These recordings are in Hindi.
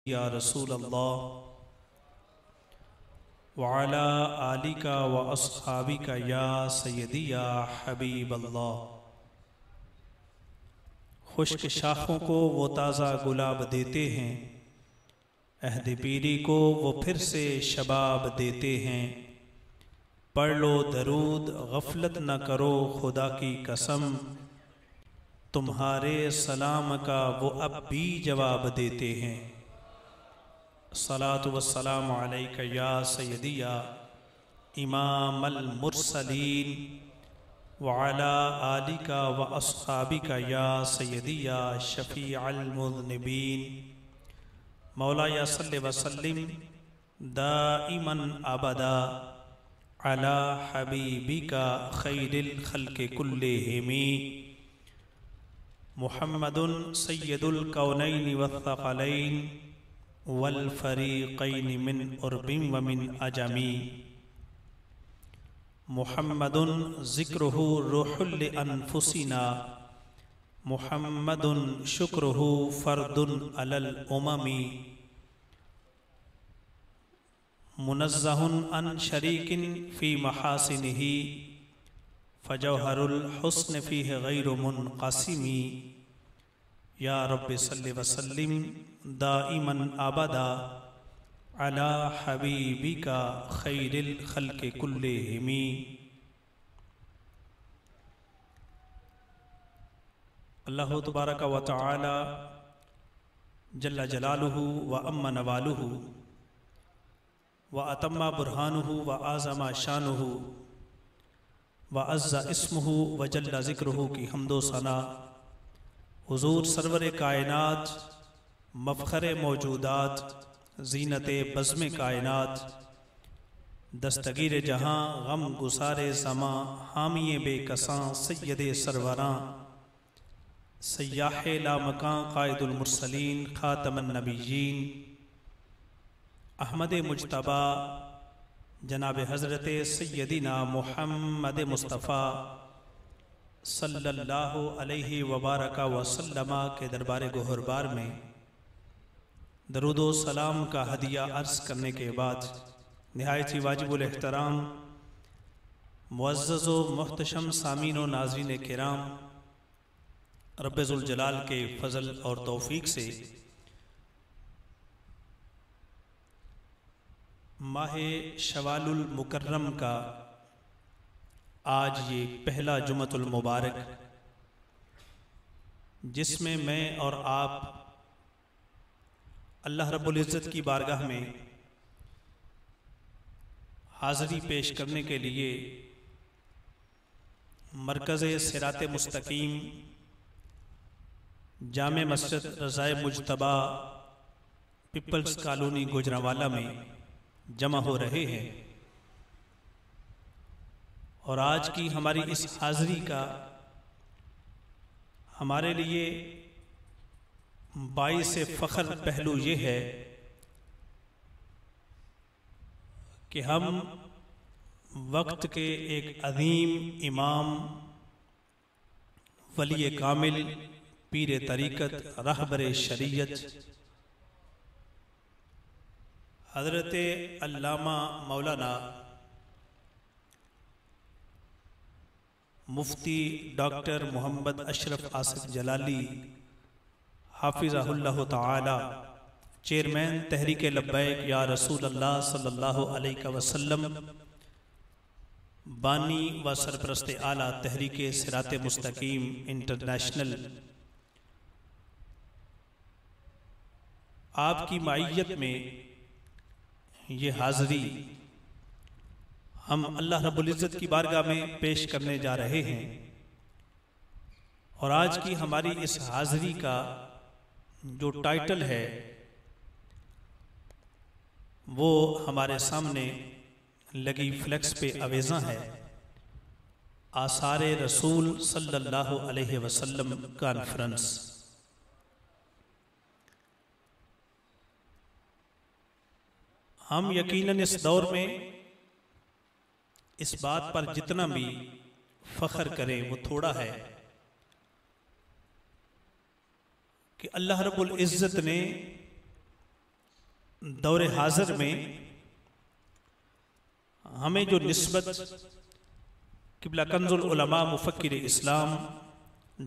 या रसूल अल्लाह वअला आलिका व अस्हाबिका या सय्यदी या हबीब अल्लाह। खुश्क शाखों को वो ताज़ा गुलाब देते हैं, अहद पीरी को वो फिर से शबाब देते हैं। पढ़ लो दरूद गफलत न करो खुदा की कसम, तुम्हारे सलाम का वो अब भी जवाब देते हैं। सलातु वस्सलामु अलैका या सय्यदी या इमामल मुरसलीन व अला आलिका व अस्हाबिका या सय्यदी या शफीअल मुज़निबीन। मौला या सल्लि व सल्लिम दाइमन अबदा अला हबीबिका खैरिल खल्क़ि कुल्लिहिम मुहम्मदुन सय्यदुल कौनैन वस्सक़लैन वल फरीक़ैन मिन उर्बिन व मिन अजमी। मुहम्मदुन ज़िक्रुहु रूहुल लिअन्फुसिना, मुहम्मदुन शुक्रुहु फ़र्दुन अलल उममी। मुनज़्ज़हुन अन शरीकिन फ़ी महासिनिही, फ़जौहरुल हुस्न फ़ीहि गैरु मुनक़सिमी। या रब्बि सल्लि व सल्लिम दाइमन अबदा अला हबीबिका खैरिल खल्क़ि कुल्लिहिम। अल्लाह तबारक व तआला जल्ल जलालुहु व अम्मा नवालुहु व अतम्मा बुरहानुहु व आज़मा शानुहु व अज़्ज़ा इस्मुहु व जल्ल ज़िक्रुहु की हम्दो सना हुज़ूर सरवर कायनात, मफ़ख़रे मौजूदात, ज़ीनते बज़्म कायनात, दस्तगीर जहाँ, गम गुसारे ज़मां, हामिए बेकसां, सय्यदे सरवरां, सय्याहे लामकां, क़ाइदुल मुरसलीन, ख़ातमन नबिय्यीन, अहमद मुज्तबा जनाब हज़रत सय्यदिना मुहम्मद मुस्तफ़ा सल्लल्लाहु अलैहि वबारक वसल्लम के दरबार गोहरबार में दरूदो सलाम का हदिया अर्ज़ करने के बाद निहायत ही वाजिबुल एहतराम मुअज़्ज़ज़ व मुहतशम सामीन व नाज़रीन किराम, रब्बे ज़ुल जलाल के फ़ज़ल और तौफ़ीक़ से माह शवालुल मुकर्रम का आज ये पहला जुमतुल मुबारक, जिसमें मैं और आप अल्लाह रब्बुल इज़्ज़त की बारगाह में हाज़री पेश करने के लिए मरकज़ सिराते मुस्तकीम जामे मस्जिद रज़ाए मुज्तबा पीपल्स कॉलोनी गुजरांवाला में जमा हो रहे हैं। और आज की हमारी इस हाज़री का हमारे लिए बाइस फ़ख्र पहलू ये है कि हम वक्त के एक अज़ीम इमाम, वली कामिल, पीर तरीक़त, रहबर शरीयत हज़रत अल्लामा मौलाना मुफ्ती डॉक्टर मोहम्मद अशरफ आसिफ जलाली हाफिज़हुल्लाह ताला, चेयरमैन तहरीक लब्बैक या रसूल अल्लाह सल्लल्लाहु अलैहि वसल्लम, बानी व सरपरस्त आला तहरीक सिराते मुस्तकीम इंटरनेशनल, आपकी माइयत में ये हाज़री हम अल्लाह रब्बुल इज़्ज़त की बारगाह में पेश करने जा रहे हैं। और आज की हमारी इस हाज़री का जो टाइटल है वो हमारे सामने लगी फ्लेक्स पे अवेज़ा है, आसारे रसूल सल्लल्लाहु अलैहि वसल्लम कॉन्फ्रेंस। हम यकीनन इस दौर में इस बात पर जितना भी फ़ख्र करें वो थोड़ा है कि अल्लाह रब्बुल इज़्ज़त ने दौरे हाजिर में हमें जो निस्बत किबला कंजुल उलमा मुफक्किर इस्लाम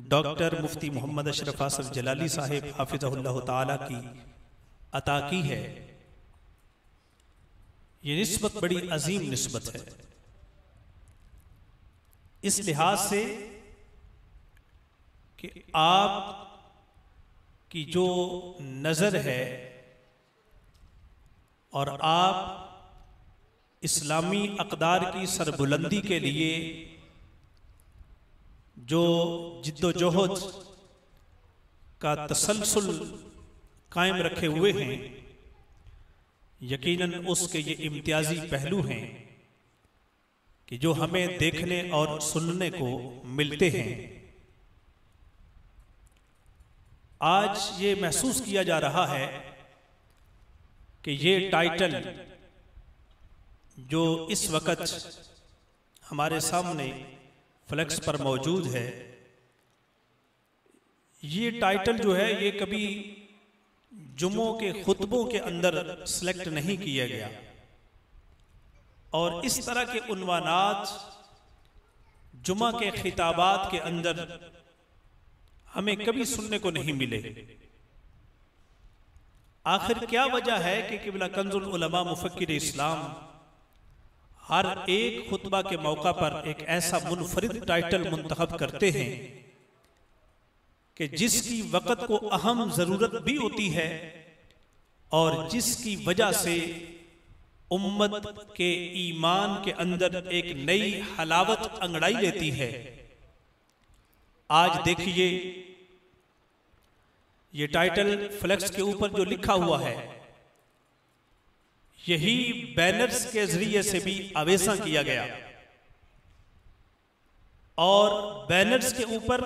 डॉक्टर मुफ्ती मोहम्मद अशरफ आसफ जलाली साहिब हाफिज़हुल्लाह ताला की अता की है, ये निस्बत बड़ी अजीम निस्बत है। इस लिहाज से कि आप की जो नज़र है और आप इस्लामी अक़दार की सरबुलंदी के लिए जो जिद्दोजहद का तसलसल कायम रखे हुए हैं, यकीनन उसके ये इम्तियाजी पहलू हैं कि जो हमें देखने और सुनने को मिलते हैं। आज ये महसूस किया जा रहा है कि ये टाइटल जो इस वक्त हमारे सामने फ्लेक्स पर मौजूद है, ये टाइटल जो है ये कभी जुम्मों के खुतबों के अंदर सिलेक्ट नहीं किया गया और इस तरह के उन्वानात जुम्मा के खिताबात के अंदर हमें कभी सुनने को नहीं मिले। आखिर क्या वजह है कि किबला कंजुल उलमा मुफक्किर इस्लाम हर एक खुतबा के मौका पर एक ऐसा मुनफरिद टाइटल मुंतखब करते हैं कि जिसकी वक़्त को अहम ज़रूरत भी होती है और जिसकी वजह से उम्मत के ईमान के अंदर एक नई हलावत अंगड़ाई लेती है। आज देखिए, ये टाइटल फ्लेक्स के ऊपर जो लिखा हुआ है, यही बैनर्स के जरिए से भी आवेज़ा किया गया और बैनर्स के ऊपर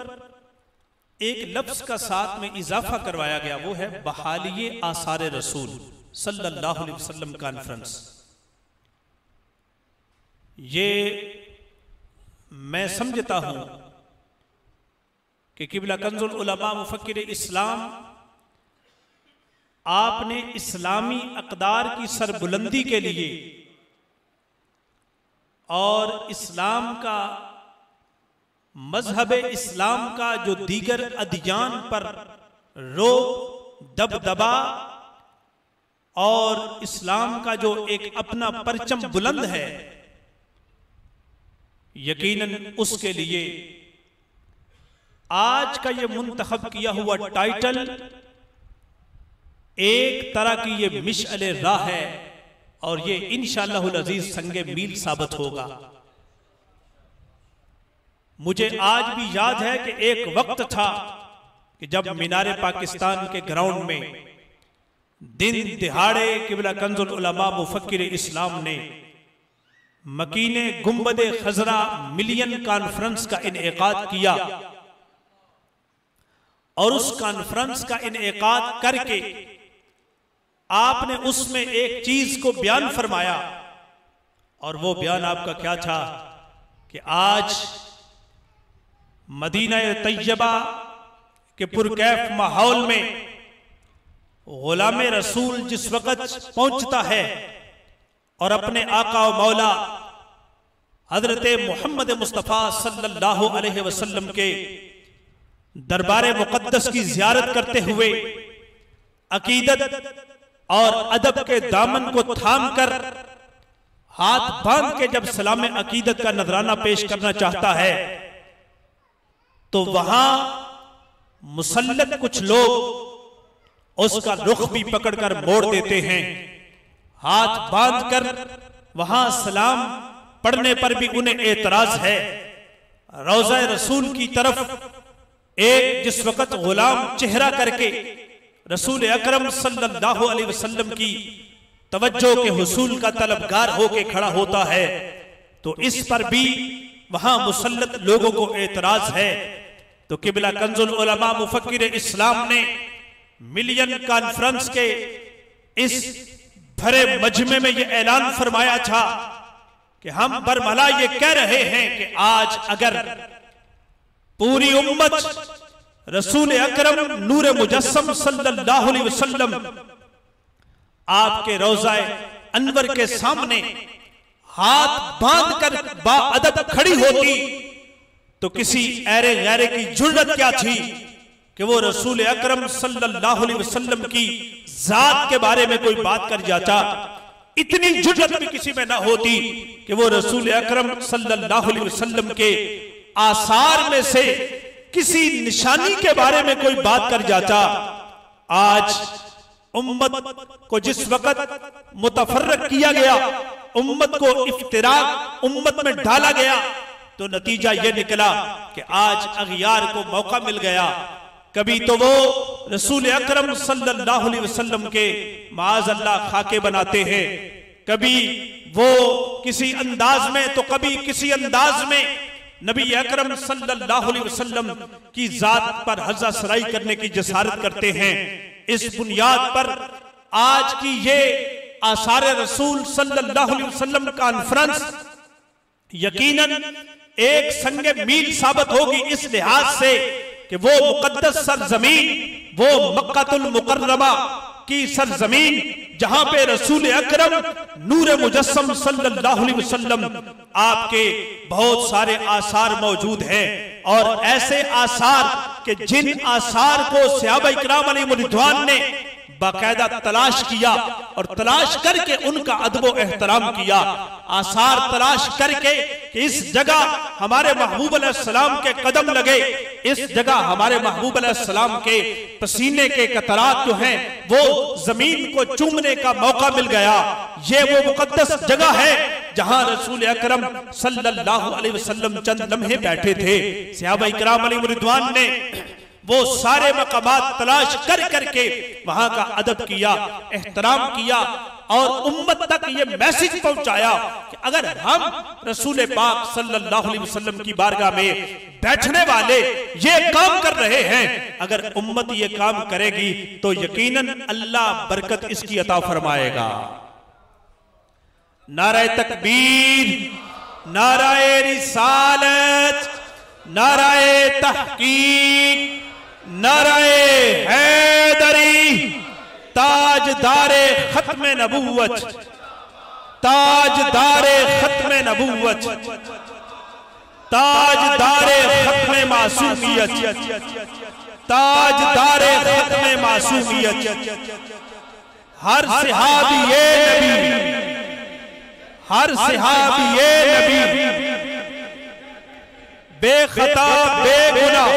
एक लफ्ज का साथ में इजाफा करवाया गया, वो है बहाली आसार रसूल सल्लल्लाहु अलैहि वसल्लम कॉन्फ्रेंस। ये मैं समझता हूं कि किबला कंजुल उलमा मुफक्किर इस्लाम आपने इस्लामी अक़दार की सरबुलंदी के लिए और इस्लाम का मजहब इस्लाम का जो दीगर अदियान पर रोब दबदबा और इस्लाम का जो एक अपना परचम बुलंद है, यकीनन उसके लिए आज का ये मुंतखब किया हुआ टाइटल एक तरह की ये मिशअले राह है और ये इंशाअल्लाहुल अजीज संगे मील साबित होगा। मुझे आज भी याद है कि एक वक्त था कि जब मीनारे पाकिस्तान के ग्राउंड में दिन दिहाड़े किबला कंजुल उलमा मुफक्किर इस्लाम ने मकीने गुंबदे खजरा मिलियन कॉन्फ्रेंस का इनेकाद किया और उस कॉन्फ्रेंस का इनेकाद करके आपने उसमें एक चीज को बयान फरमाया और वो बयान आपका क्या था कि आज मदीना तैयबा के पुरकैफ माहौल में गुलाम रसूल जिस वक़्त पहुंचता है और अपने आका व मौला हजरत मोहम्मद मुस्तफ़ा सल्लल्लाहु अलैहि वसल्लम के दरबार मुक़द्दस की ज़ियारत करते हुए अकीदत और अदब के दामन को थाम कर हाथ बांध के जब सलाम अकीदत का नजराना पेश करना चाहता है, तो वहां मुसल्लत कुछ लोग उसका रुख भी पकड़कर मोड़ देते हैं। हाथ बांधकर वहां सलाम पढ़ने पर भी उन्हें एतराज है। रोज़ा रसूल की तरफ एक जिस वक़्त गुलाम चेहरा करके रसूल अकरम सल्लल्लाहु अलैहि वसल्लम की तवज्जो के हुसूल का तलबगार होके खड़ा होता है, तो इस पर भी वहां मुसल्लत लोगों को एतराज है। तो किबला कंजुल उलमा मुफक्किर इस्लाम ने मिलियन कॉन्फ्रेंस के इस भरे मजमे में यह ऐलान फरमाया था कि हम बरमला ये कह रहे हैं कि आज अगर पूरी उम्मत रसूल अकरम नूर मुजस्सम सल्लल्लाहु अलैहि वसल्लम आपके रोज़ाए अनवर के सामने हाथ बांध कर बाअदब खड़ी होती तो किसी ऐरे गैरे की जुर्रत क्या थी कि वो रसूल अकरम सल्लल्लाहु अलैहि वसल्लम की जात के बारे में कोई बात कर जाता। इतनी जुर्रत भी किसी में ना होती कि वो रसूल अकरम सल्लल्लाहु अलैहि वसल्लम के आसार में से किसी निशानी के बारे में कोई बात कर जाता। आज उम्मत को जिस वक्त मुतफर्रक किया गया, उम्मत को इफ्तिराक उम्मत में डाला गया, तो नतीजा यह निकला कि आज अगियार को मौका मिल गया। कभी तो वो रसूल अकरम सल्लल्लाहु अलैहि वसल्लम के माअज़ल्लाह खाके बनाते हैं, कभी वो किसी अंदाज में तो कभी किसी अंदाज में नबी अकरम सल्लल्लाहु अलैहि वसल्लम की जात पर हज़्ज़ा सराई करने की जसारत करते हैं। इस बुनियाद पर आज की ये आसार रसूल सल्लल्लाहु अलैहि वसल्लम कॉन्फ्रेंस यकीनन एक संगे मील साबित होगी, इस लिहाज से कि वो मुकद्दस सरजमीन, वो मक्कातुल मुकर्रमा की सरजमीन जहां पे रसूल अकरम नूर मुजस्सम सल्लल्लाहु अलैहि वसल्लम आपके बहुत सारे आसार मौजूद हैं। और ऐसे आसार कि जिन आसार को सहाबा इकराम अलैहिम रिज़वान ने बाकायदा तलाश किया और तलाश करके उनका अदब व एहतराम किया, आसार तलाश करके कि इस जगह हमारे महबूब अलैहिस्सलाम के कदम लगे, इस जगह हमारे महबूब अलैहिस्सलाम के पसीने के कतरात जो हैं वो जमीन को चूमने का मौका मिल गया। ये वो मुकद्दस जगह है जहां रसूल अकरम सल्लल्लाहु अलैहि वसल्लम चंद लम्हे बैठे थे। सहाबा इकराम अलैहिम रिज़वान ने वो सारे मकामात तलाश कर करके वहां का अदब किया, एहतराम किया और उम्मत तक ये मैसेज पहुंचाया कि अगर हम रसूल पाक सल्लल्लाहु अलैहि वसल्लम की बारगाह में बैठने वाले ये काम कर रहे हैं, अगर उम्मत ये काम करेगी तो यकीनन अल्लाह बरकत इसकी अता फरमाएगा। नारे तकबीर, नारे रिसालत, नारे तहकीक, नारे हैदरी, ताजदारे खत्मे नबूवत, ताजदारे खत्मे नबूवत, ताजदारे खत्मे मासूमियत, ताजदारे खत्मे मासूमियत। हर सहाबी नबी, हर सहाबी नबी बेखता बेगुनाह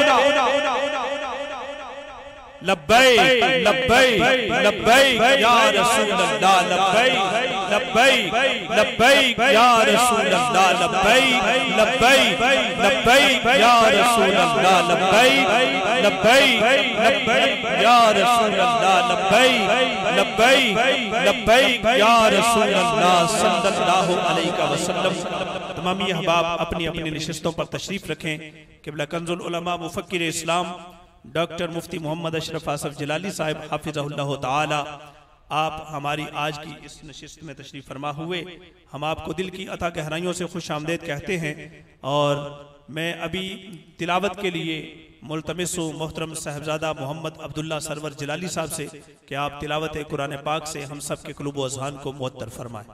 लब्बैक लब्बैक लब्बैक या रसूल अल्लाह, लब्बैक लब्बैक लब्बैक या रसूल अल्लाह, लब्बैक लब्बैक लब्बैक या रसूल अल्लाह, लब्बैक लब्बैक लब्बैक या रसूल अल्लाह, लब्बैक लब्बैक लब्बैक या रसूल अल्लाह सल्लल्लाहु अलैहि वसल्लम। तमामी अहबाब अपनी अपनी नशिस्तों पर तशरीफ रखें। क़िबला कंजुल उलमा मुफक्किर इस्लाम डॉक्टर मुफ्ती मोहम्मद अशरफ आसफ जलाली साहब हाफिज़हुल्लाह ताला आप हमारी आज की इस नशिस्त में तशरीफ़ फरमा हुए। हम आपको दिल की अता गहराइयों से खुश आमदेद कहते हैं और मैं अभी तिलावत के लिए मुल्तमिस मोहतरम साहबजादा मोहम्मद अब्दुल्ला सरवर जलाली साहब से कि आप तिलावत कुरान पाक से हम सब के क़ुलूब व अज़हान को मुअत्तर फरमाएं।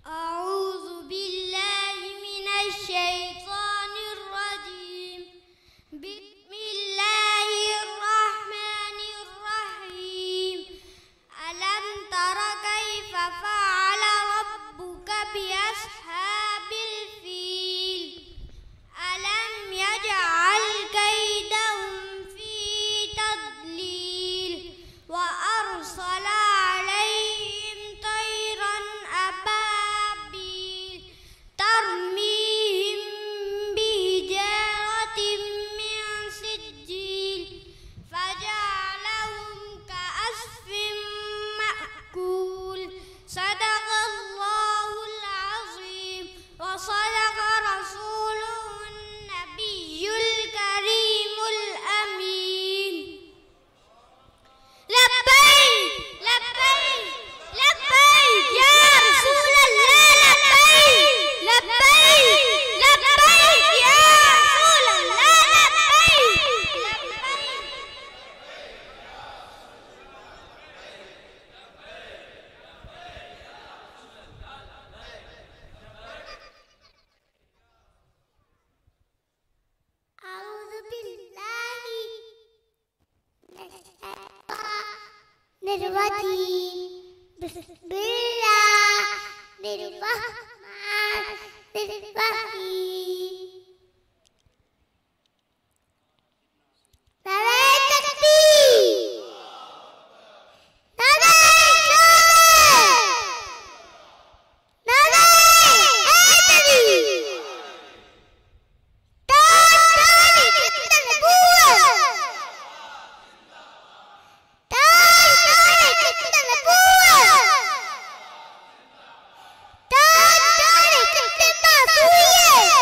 अऊज़ु बिल्लाहि मिनश शैतानिर रजीम, बिस्मिल्लाहिर रहमानिर रहीम। निर्वती बिस्मिल्लाह निर्रहमान निर्रहीम। नारे तकबीर, नारे रिसालत, नारे हैदरी, ताज कितने नबूवत, ताज कितने नबूवत, ताज कितने मासूमियत।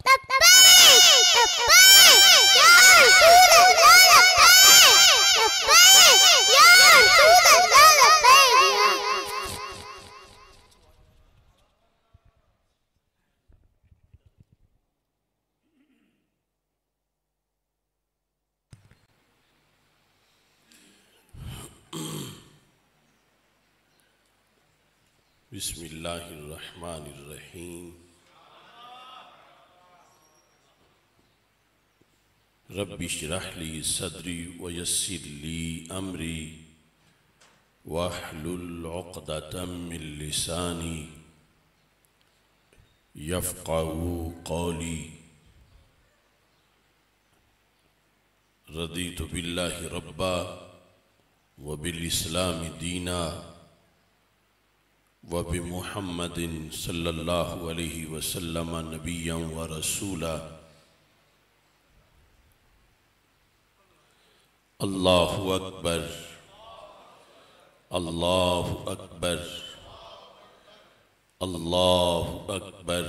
लब्बैक लब्बैक या रसूल अल्लाह, लब्बैक लब्बैक या रसूल अल्लाह, लब्बैक। बिस्मिल्लाहिर्रहमानिर्रहीम। रब्बि इश्रह ली सदरी व यस्सिर ली अमरी वहलुल उक़दतम मिन लिसानी यफ़क़हू क़ौली। रदीतु बिल्लाहि रब्बा व बिल इस्लामि दीना व बि मुहम्मदिन सल्लल्लाहु अलैहि वसल्लम नबिय्यन व रसूला। अल्लाहु अकबर, अल्लाहु अकबर, अल्लाहु अकबर।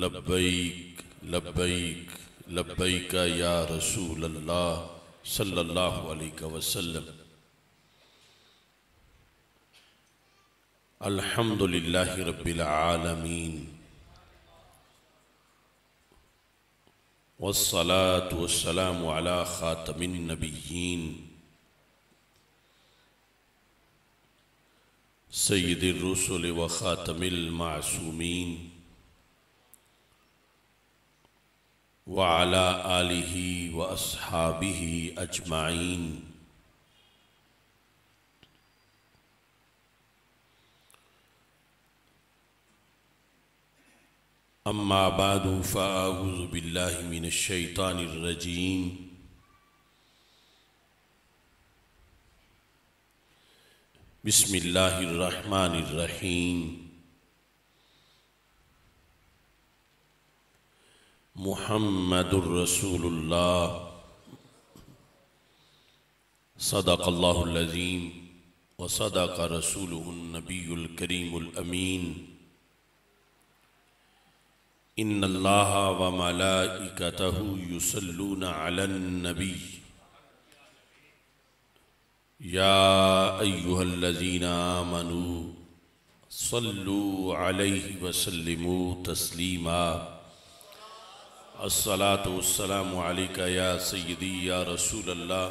लब्बैक लब्बैक लब्बैक या रसूल अल्लाह सल्लल्लाहु अलैहि वसल्लम। अल्हम्दुलिल्लाहि रब्बिल आलमीन वस्सलातु वस्सलामु अला खातमिन नबिय्यीन सय्यिदिर रुसुल व खातमिल मासूमीन व अला आलिहि व अस्हाबिहि अजमाइन। अम्मा बादु फ़अऊज़ु बिल्लाहि मिनश शैतानिर रजीम। बिस्मिल्लाहिर रहमानिर रहीम। मुहम्मदुर रसूलुल्लाह सदक़ल्लाहुल अज़ीम व सदक़ रसूलुहुन नबियुल करीमुल अमीन। इन्नल्लाह व मलाइकतहु युसल्लूना अलन नबी या अय्युहल्लज़ीना आमनू सल्लू अलैहि व सल्लिमू तस्लीमा। अस्सलातु वस्सलामु अलैका या सय्यदी या रसूलल्लाह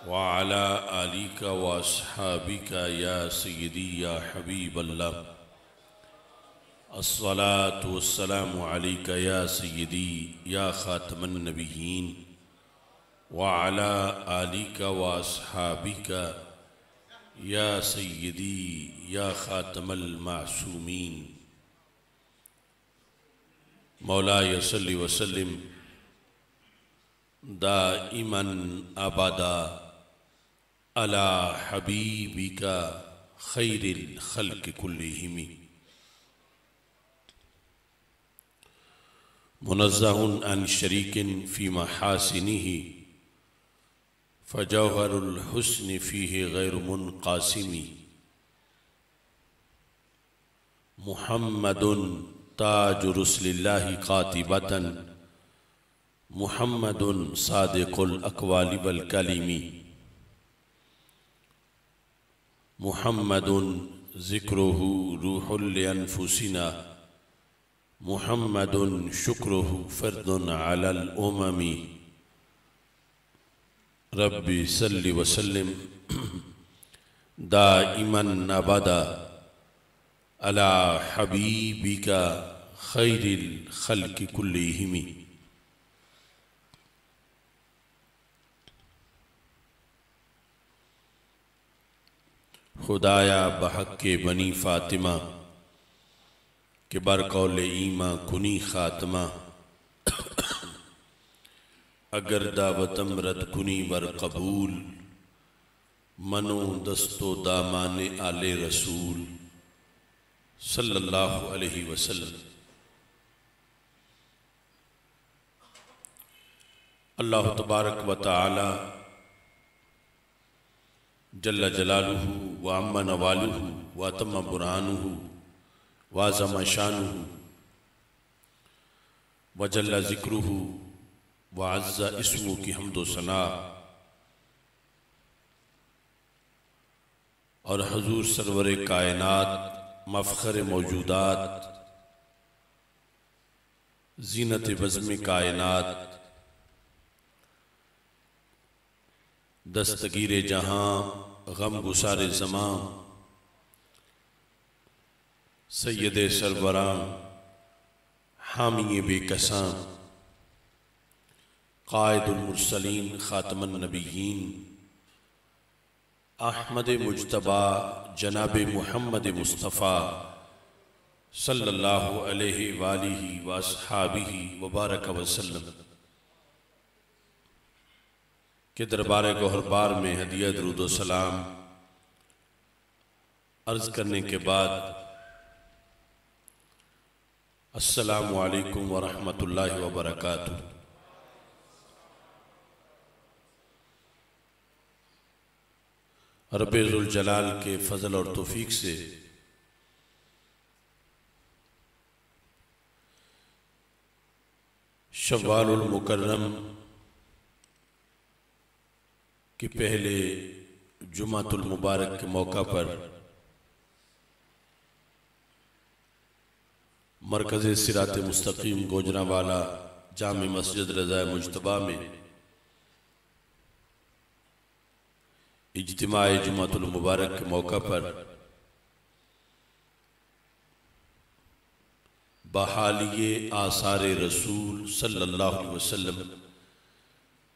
व अला आलिका व अस्हाबिका या सय्यदी या हबीबल्लाह। अस्सलातु वस्सलामु अलैका या सय्यदी या खातमन नबिय्यीन व अला आलिका व अस्हाबिका या सय्यदी या खातमल मासूमीन। मौलाय सल्लि व सल्लिम दाइमन अबदा अला हबीबिका खैरिल खल्क़ि कुल्लिहिम। मुनज़्ज़हुन अन शरीकिन फ़ी महासिनिही फ़जौहरुल हुस्नि फ़ीहि गैर मुनक़ासिमी। मुहम्मदुन ताजु रुसलिल्लाहि क़ातिबतन मुहम्मदुन सादिक़ुल अक़वालि वल कलिमी। मुहम्मदुन ज़िक्रुहु रूहुल लिअन्फुसिना मुहम्मदुन शुक्रुहु फ़र्दुन अलल उममी। रब्बि सल्लि व सल्लिम दाइमन अबदा अला हबीबिका खैरिल खल्क़ि कुल्लिहिम। खुदाया बहक के बनी फ़ातिमा के बरकौल ईमा कुनी ख़ात्मा अगर दावतम रद कुनी वर कबूल मनो दस्तो दामाने आले रसूल सल्लल्लाहु अलैहि वसल्लम। अल्लाह तबारक व तआला जल्ल जलालुहु व अम्मा नवालुहु व तम्मा बुरहानुहु व अज़्ज़मा शानुहु व जल्ल ज़िक्रुहु व अज़्ज़ा इस्मुहु की हम्दो सना और हुज़ूर सरवरे कायनात मफ़ख़र मौजूदात ज़ीनत बज़्म कायनात दस्तगीर जहां गम गुसारे ज़मां सैयदे सरवरां हामी बेकसां क़ाइदुल मुरसलीन ख़ातमुन नबिय्यीन अहमद मुज्तबा जनाब मुहम्मद मुस्तफ़ा सल्लल्लाहु अलैहि वालिहि व अस्हाबिहि व बारक वसल्लम के दरबार गौहरबार में हदिया दरूद व सलाम अर्ज़ करने के बाद अस्सलामु अलैकुम व रहमतुल्लाहि व बरकातुहू। रब्बे ज़ुल जलाल के फ़ज़ल और तौफ़ीक़ से शव्वालुल मुकर्रम कि पहले जुमातुल मुबारक के मौका पर मरकज़ सिरात मुस्तकीम गोजरावाला जामे मस्जिद रज़ा मुज्तबा में इज्तिमाए जुमातुल मुबारक के मौका पर बहालिये आसारे रसूल सल्लल्लाहु अलैहि वसल्लम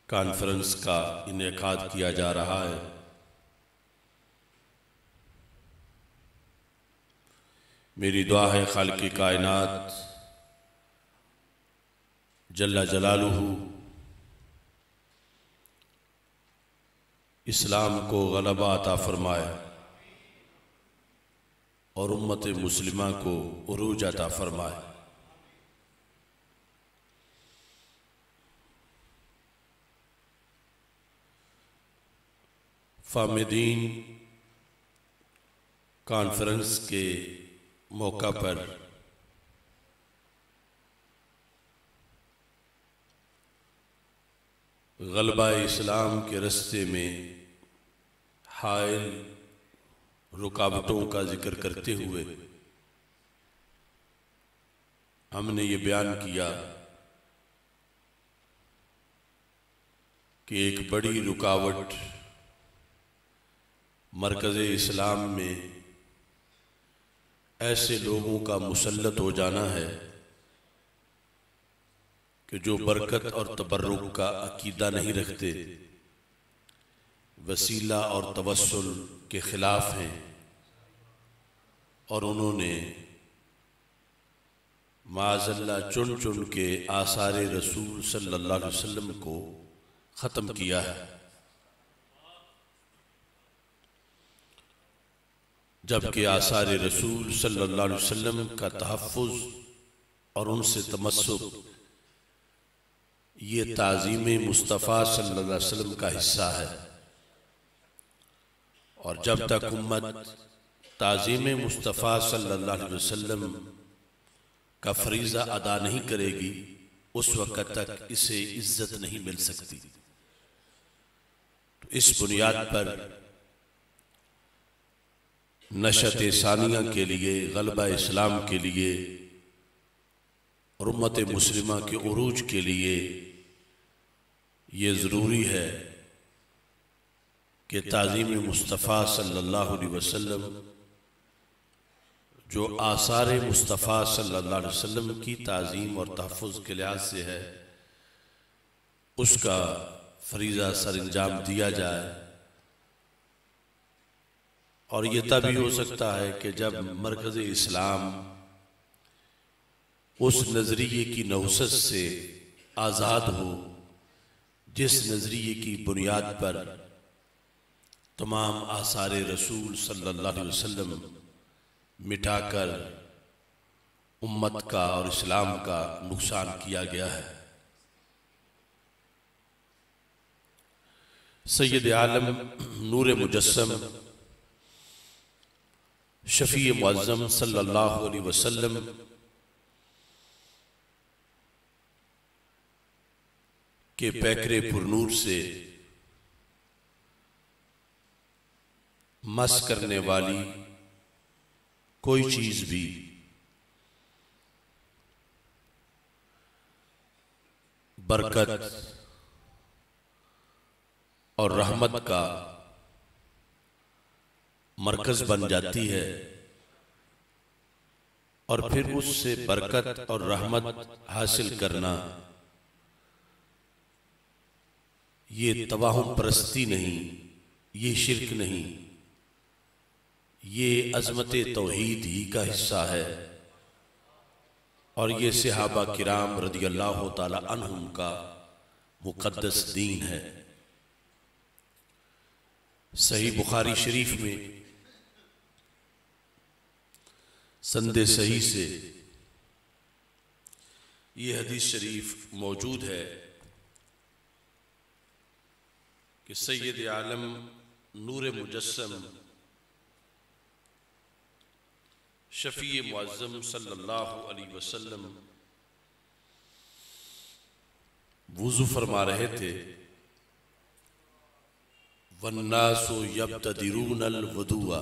कॉन्फ्रेंस का इनेकाद किया जा रहा है। मेरी दुआ है खालिक़ कायनात जल्ला जलालुहु इस्लाम को गलबा अता फरमाए और उम्मत मुस्लिमा को उरूज अता फरमाए। फामिदीन कॉन्फ्रेंस के मौका पर गलबा इस्लाम के रास्ते में हायल रुकावटों का जिक्र करते हुए हमने ये बयान किया कि एक बड़ी रुकावट मरकज़ इस्लाम में ऐसे लोगों का मुसल्लत हो जाना है कि जो बरकत और तबर्रुक का अकीदा नहीं रखते, वसीला और तवस्सुल के खिलाफ हैं और उन्होंने माज़ल्ला चुन चुन के आसारे रसूल सल्लल्लाहु अलैहि वसल्लम को ख़त्म किया है। जबकि आसारे रसूल सल्लल्लाहु अलैहि वसल्लम का तहफ़्फ़ुज़ और उनसे तमस्सुक ये ताज़ीम मुस्तफ़ा सल्लल्लाहु अलैहि वसल्लम का हिस्सा है। और जब तक उम्मत ताज़ीम मुस्तफ़ा सल्लल्लाहु अलैहि वसल्लम का फरीज़ा अदा नहीं करेगी, उस वक़्त तक इसे इज्जत नहीं मिल सकती। तो इस बुनियाद पर नशत सानिया के लिए, गलबा इस्लाम के लिए और उम्मत मुस्लिमा के उरूज के लिए ये ज़रूरी है कि ताज़ीम मुस्तफ़ा सल्लल्लाहु अलैहि वसल्लम जो आसारे मुस्तफ़ा सल्लल्लाहु अलैहि वसल्लम की ताज़ीम और तहफ़्फ़ुज़ के लिहाज से है, उसका फरीज़ा सर अंजाम दिया जाए और ये तभी हो सकता है कि जब मरकज़ इस्लाम उस नज़रिए की नौसत से आज़ाद हो जिस नज़रिए की बुनियाद पर तमाम आसारे रसूल सल्लल्लाहु अलैहि वसल्लम मिटाकर उम्मत का और इस्लाम का नुकसान किया गया है। सैयद आलम नूर मुजस्सम शफी मुअज़्ज़म सल्लल्लाहु अलैहि वसल्लम के पैकरे पुरनूर से मस करने वाली कोई चीज भी बरकत और रहमत का मरकज बन जाती है और फिर उससे बरकत और रहमत हासिल करना ये तवाहुम परस्ती नहीं, ये शिरक नहीं, ये अज़मत तौहीद ही का हिस्सा है और ये सहाबा किराम रदियल्लाहु ताला अन्हुम का मुक़द्दस दीन है। सही बुखारी शरीफ में संदे सही से ये हदीस शरीफ मौजूद है कि सैयद आलम नूर मुजस्सम शफी मुअज़्ज़म सल्लल्लाहु अलैहि वसल्लम वुज़ू फरमा रहे थे। वन्नासु यब्तदिरूनल वुदुआ,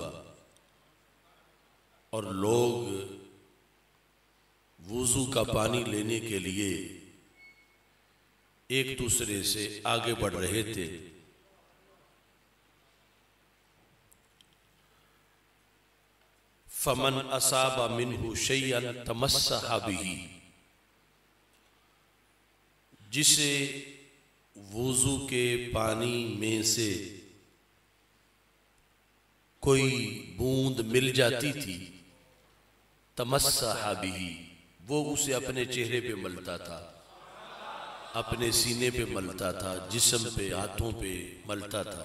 और लोग वुज़ू का पानी लेने के लिए एक दूसरे से आगे बढ़ रहे थे। फमन असाबा मिन्हु शैयन तमस्सहा बिही, जिसे वुज़ू के पानी में से कोई बूंद मिल जाती थी, तमस्सहा बिही, वो उसे अपने चेहरे पे मलता था, अपने सीने पे मलता था, जिस्म पे, हाथों पे मलता था।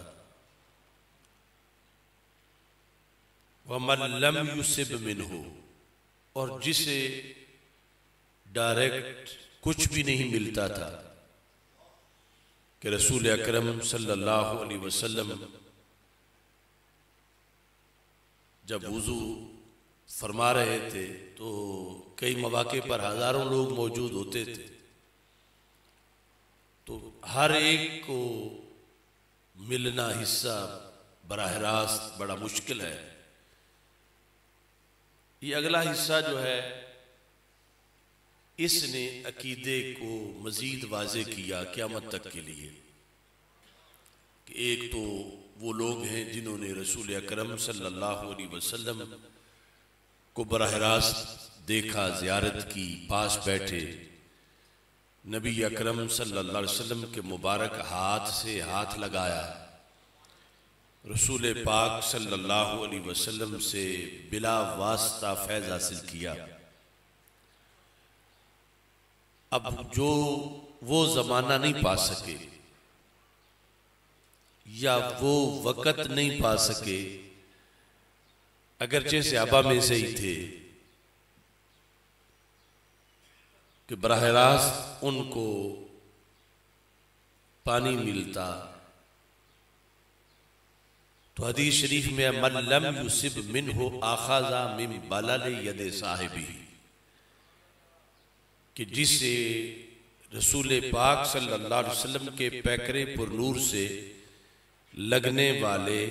वमन लम युसिब मिन्हु, और जिसे डायरेक्ट कुछ भी नहीं मिलता था कि रसूल अकरम सल्लल्लाहु अलैहि वसल्लम जब वुज़ू फरमा रहे थे तो कई मौके पर हजारों लोग मौजूद होते थे, तो हर एक को मिलना हिस्सा बराह रास्त बड़ा मुश्किल है। ये अगला हिस्सा जो है इसने अकीदे को मजीद वाज़े किया क़यामत तक के लिए कि एक तो वो लोग हैं जिन्होंने रसूल अकरम सल्लल्लाहु अलैहि वसल्लम को बराह रास्त देखा, ज़ियारत की, पास बैठे, नबी अकरम सल्लल्लाहु अलैहि वसल्लम के मुबारक हाथ से हाथ लगाया, रसूल पाक सल्लल्लाहु अलैहि वसल्लम से बिला वास्ता फैज़ हासिल किया। अब जो वो ज़माना नहीं पा सके या वो वक़्त नहीं पा सके, अगरचे सहाबा में से ही थे कि बराह रास्त उनको पानी मिलता, तो हदीस शरीफ में मन लम युसिब मिन्हु आखाज़ा मिन बलल यद साहिबी, कि जिसे रसूल पाक सल्लल्लाहु अलैहि वसल्लम के पैकरे पुरनूर से लगने वाले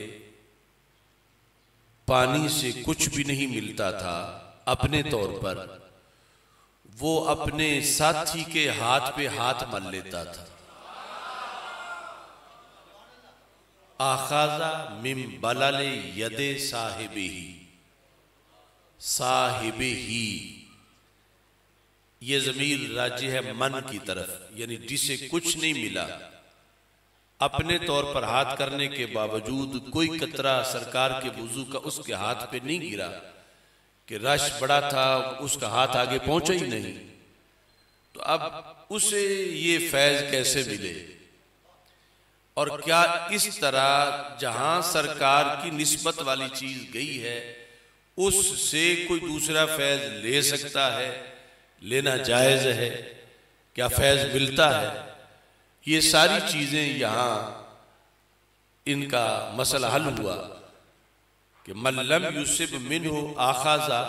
पानी से कुछ भी नहीं मिलता था, अपने तौर पर वो अपने साथी के हाथ पे हाथ मल लेता था। आखाज़ा मिन बलल यदे साहिबिही, साहिबिही ये ज़मीर राजी है मन की तरफ, यानी जिसे कुछ नहीं मिला अपने तौर पर हाथ करने के बावजूद कोई कतरा सरकार के वुजू का उसके हाथ पे नहीं गिरा कि रश बड़ा था, उसका हाथ आगे पहुंचा ही नहीं। तो अब उसे ये फैज कैसे मिले? और क्या इस तरह जहां सरकार की निस्बत वाली चीज गई है उससे कोई दूसरा फैज ले सकता है? लेना जायज है? क्या फैज मिलता है? ये सारी चीजें यहां इनका मसला हल हुआ कि मल्लम युसिब मिन्हु आखाजा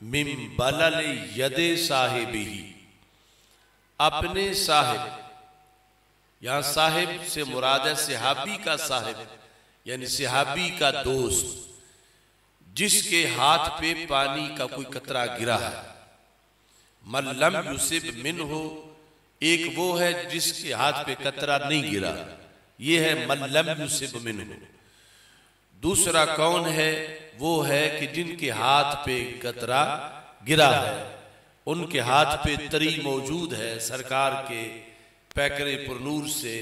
मिम बलल यदे साहिबिही, अपने साहिब, यहां साहिब से मुराद है सहाबी का साहिब, यानी सहाबी का दोस्त जिसके हाथ पे पानी का कोई कतरा गिरा है। मल्लम युसिब मिन्हु, एक वो है जिसके हाथ पे कतरा नहीं गिरा, ये है मल्लम युसिब मिन्हु। दूसरा कौन है? वो है कि जिनके हाथ पे कतरा गिरा है, उनके हाथ पे तरी मौजूद है, सरकार के पैकरे पुरनूर से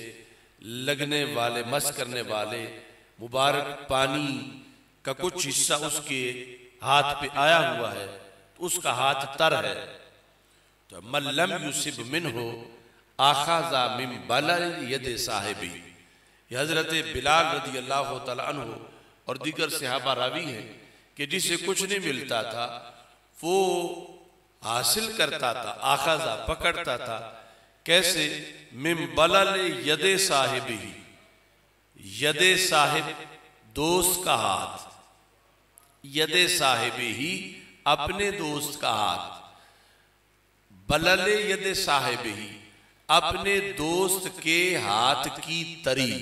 लगने वाले, मस करने वाले मुबारक पानी का कुछ हिस्सा उसके हाथ पे आया हुआ है, तो उसका हाथ तर है। तो मल्लम युसिब मिन्हु आखाजा मिन बलल यदे साहिबी, हजरत बिलाल रदी अल्लाह तआला अन्हु और दीगर सहाबा रावी हैं कि जिसे कुछ नहीं मिलता था वो हासिल करता था, आखाजा पकड़ता था। कैसे? मिन बलल यदे साहिबी, यदे साहिब दोस्त का हाथ, यदे साहिबी ही अपने दोस्त का हाथ, बलल यदे साहिबी अपने दोस्त के हाथ की तरी,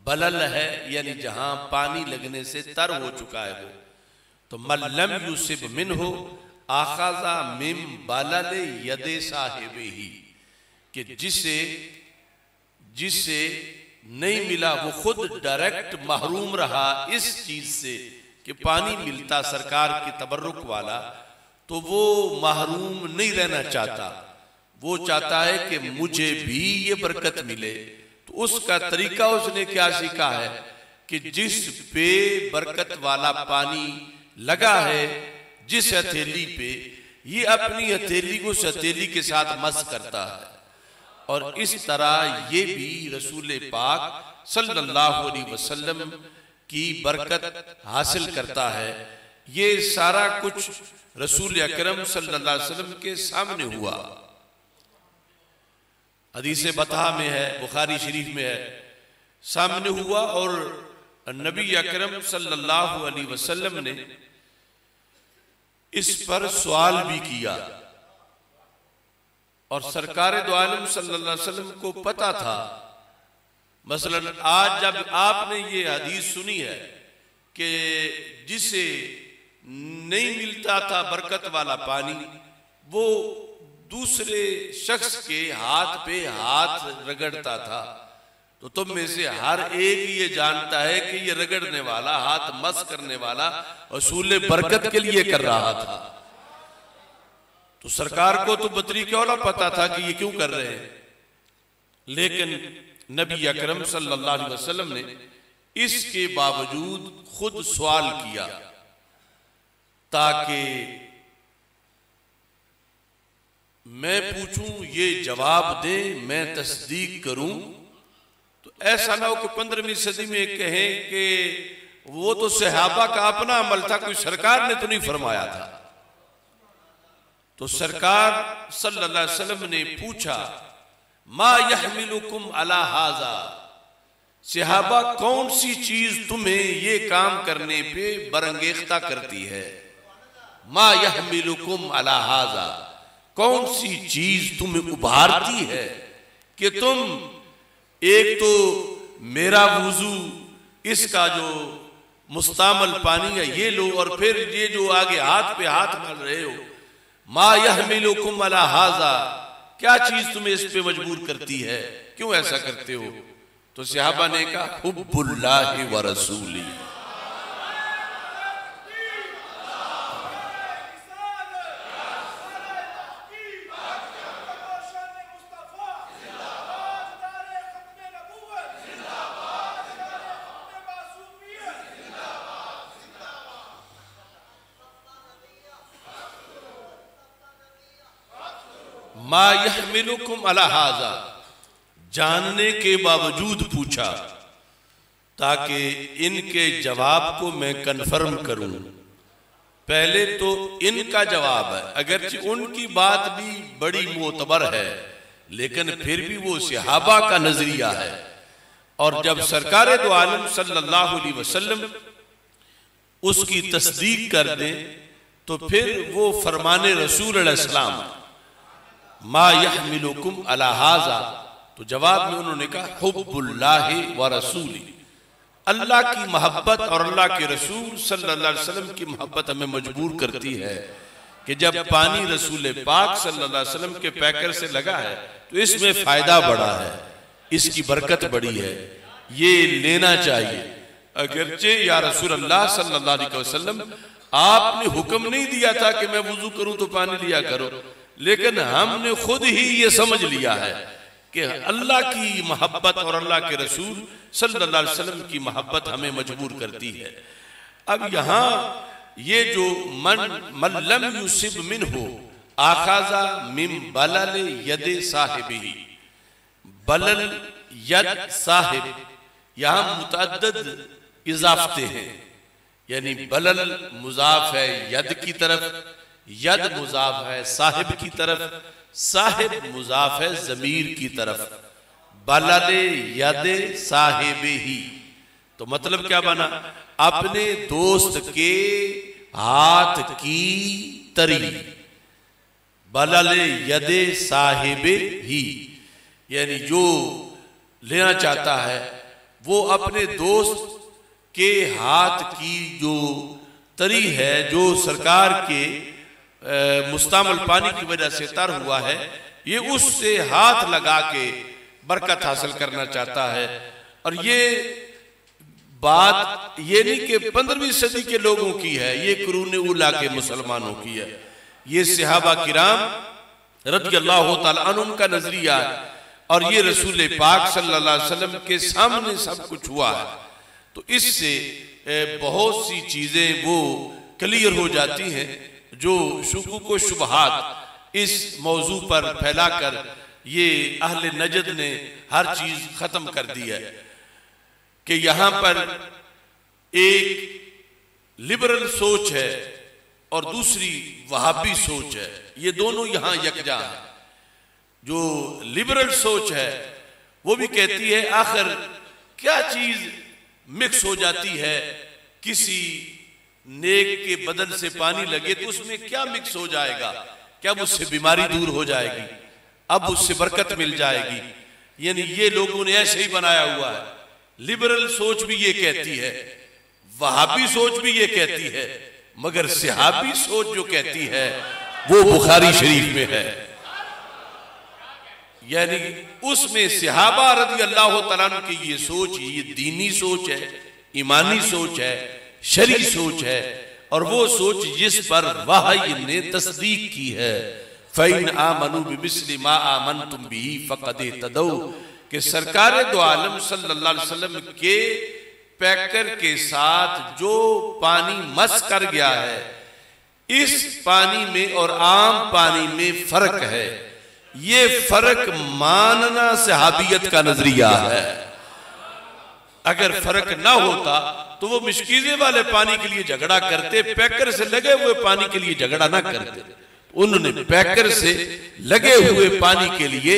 बलल है यानी जहां पानी लगने से तर हो चुका है वो। तो मल्लम युसिब मिन्हु आखाजा मिम बलल यदे साहिबिही, कि जिसे नहीं मिला वो खुद डायरेक्ट महरूम रहा इस चीज से कि पानी मिलता सरकार की तबर्रुक वाला, तो वो महरूम नहीं रहना चाहता, वो चाहता है कि मुझे भी ये बरकत मिले। तो उसका तरीका उसने क्या सीखा है कि जिस पे बरकत वाला पानी लगा है, जिस हथेली पे, ये अपनी हथेली को उस हथेली के साथ मस करता है। और इस तरह ये भी रसूल पाक सल्लल्लाहु अलैहि वसल्लम की बरकत हासिल करता है। ये सारा कुछ रसूल अकरम सल्लल्लाहु अलैहि वसल्लम के सामने हुआ। हदीस बता में है, बुखारी शरीफ में है, सामने हुआ। और नबी अकरम सल्लल्लाहु अलैहि वसल्लम ने इस पर सवाल भी किया और सरकार दो आलम सल्लल्लाहु अलैहि वसल्लम को पता था। मसलन आज जब आपने ये हदीस सुनी है कि जिसे नहीं मिलता था बरकत वाला पानी, वो दूसरे शख्स के हाथ पे हाथ रगड़ता था, तो तुम में से हर एक ये जानता है कि ये रगड़ने वाला, हाथ मस करने वाला असूल बरकत के लिए कर रहा था। तो सरकार को तो बतरी क्यों ना पता था कि ये क्यों कर रहे हैं, लेकिन नबी अकरम सल्लल्लाहु अलैहि वसल्लम ने इसके बावजूद खुद सवाल किया ताकि मैं पूछूं, ये जवाब दे, मैं तस्दीक करूं। तो ऐसा ना हो कि 15वीं सदी में कहें कि वो तो सहाबा का अपना अमल था, कोई सरकार ने तो नहीं फरमाया था। तो सरकार सल्लल्लाहु अलैहि वसल्लम ने पूछा, मा यहमिलुकुम अला हाजा, सहाबा कौन सी चीज तुम्हें ये काम करने पे बरंगेख्ता करती है। मा यहमिलुकुम अला हाजा, कौन सी चीज तुम्हें उभारती है कि तुम एक तो मेरा वुजू, इसका जो मुस्तामल पानी है ये लो, और फिर ये जो आगे हाथ पे हाथ मल रहे हो। मा यहमिलुकुम अला हाजा, क्या चीज तुम्हें इस पे मजबूर करती है, क्यों ऐसा करते हो। तो सहाबा ने कहा, हुब्बुल्लाहि व रसूली, मा यहमिलुकुम अला हाजा, जानने के बावजूद पूछा ताकि इनके जवाब को मैं कन्फर्म करूं। पहले तो इनका जवाब है, अगरचे उनकी बात भी बड़ी मोतबर है लेकिन फिर भी वो सहाबा का नजरिया है। और जब सरकार दो आलम सल्लल्लाहु अलैहि वसल्लम उसकी तस्दीक कर दे तो फिर वो फरमाने रसूल अलैहिस्सलाम मा यहमिलुकुम अला हाजा, तो जवाब में उन्होंने कहा हुब्बुल्लाहि व रसूली, अल्लाह की मोहब्बत और अल्लाह के रसूल सल्लल्लाहु अलैहि वसल्लम की मोहब्बत हमें मजबूर करती है कि जब पानी रसूल पाक सल्लल्लाहु अलैहि वसल्लम के पैकर से लगा है तो इसमें फायदा बड़ा है, इसकी बरकत बड़ी है, ये लेना चाहिए। अगरचे या रसूल अल्लाह सल्लल्लाहु अलैहि वसल्लम आपने हुक्म नहीं दिया था कि मैं वुजू करूं तो पानी लिया करो, लेकिन हमने खुद ही ये समझ लिया है कि अल्लाह की मोहब्बत और अल्लाह के रसूल सल्लल्लाहु अलैहि वसल्लम की मोहब्बत हमें मजबूर करती है। अब यहाँ ये जो मन लम युसिब मिन्हु आखाजा मिन बलल यद साहिबी, बलल यद साहिब यहाँ मुतअद्दिद इजाफते हैं, यानी बलल मुजाफ है यद की तरफ, यद मुजाफ है साहिब की तरफ, साहिब मुजाफ है जमीर की तरफ, बलल यद साहिब ही। तो मतलब क्या बना, अपने दोस्त के हाथ की तरी, बलल यद साहिब ही, यानी जो लेना चाहता है वो अपने दोस्त के हाथ की जो तरी है, जो सरकार के मुस्तामल पानी की वजह से तर हुआ है, ये उससे हाथ लगा के बरकत हासिल करना चाहता है। और ये बात ये नहीं कि 15वीं सदी के लोगों की है, ये कुरून उला के मुसलमानों की है, ये सहाबा किराम रज़ियल्लाहु ताला अन्हुम का नजरिया है और ये रसूल पाक सल्लल्लाहु अलैहि वसल्लम के सामने सब कुछ हुआ है। तो इससे बहुत सी चीजें वो क्लियर हो जाती हैं जो शुकूक व शुबहात इस मौजू पर फैलाकर ये अहले नजद ने हर चीज खत्म कर दी है कि यहां पर एक लिबरल सोच है और दूसरी वहाबी सोच है, ये दोनों यहां यकजा है। जो लिबरल सोच है वो भी कहती है आखिर क्या चीज मिक्स हो जाती है, किसी नेक के बदन से पानी लगे तो उसमें क्या मिक्स हो जाएगा, क्या उससे बीमारी दूर हो जाएगी, अब उससे बरकत मिल जाएगी। यानी ये लोगों ने ऐसे ही बनाया हुआ है। लिबरल सोच भी ये कहती है, वहाबी सोच भी ये कहती है, मगर सहाबी सोच जो कहती है वो बुखारी शरीफ में है, यानी उसमें सहाबा रज़ियल्लाहु तआला अन्हु की ये सोच, ये दीनी सोच है, ईमानी सोच है, शरई सोच है, और वो सोच जिस पर वही ने तस्दीक की है। फ़इन आमनू बिमिस्लि मा आमनतुम बिही फ़क़द इहतदौ, कि सरकार दो आलम सल्लल्लाहु अलैहि वसल्लम के पैकर के साथ जो पानी मस कर गया है, इस पानी में और आम पानी में फर्क है, ये फर्क मानना सहाबियत का नजरिया है। अगर फर्क ना होता तो वो मिशकीजे वाले पानी के लिए झगड़ा करते, पैकर से लगे हुए पानी के लिए झगड़ा ना करते। उन्होंने पैकर से लगे हुए पानी के लिए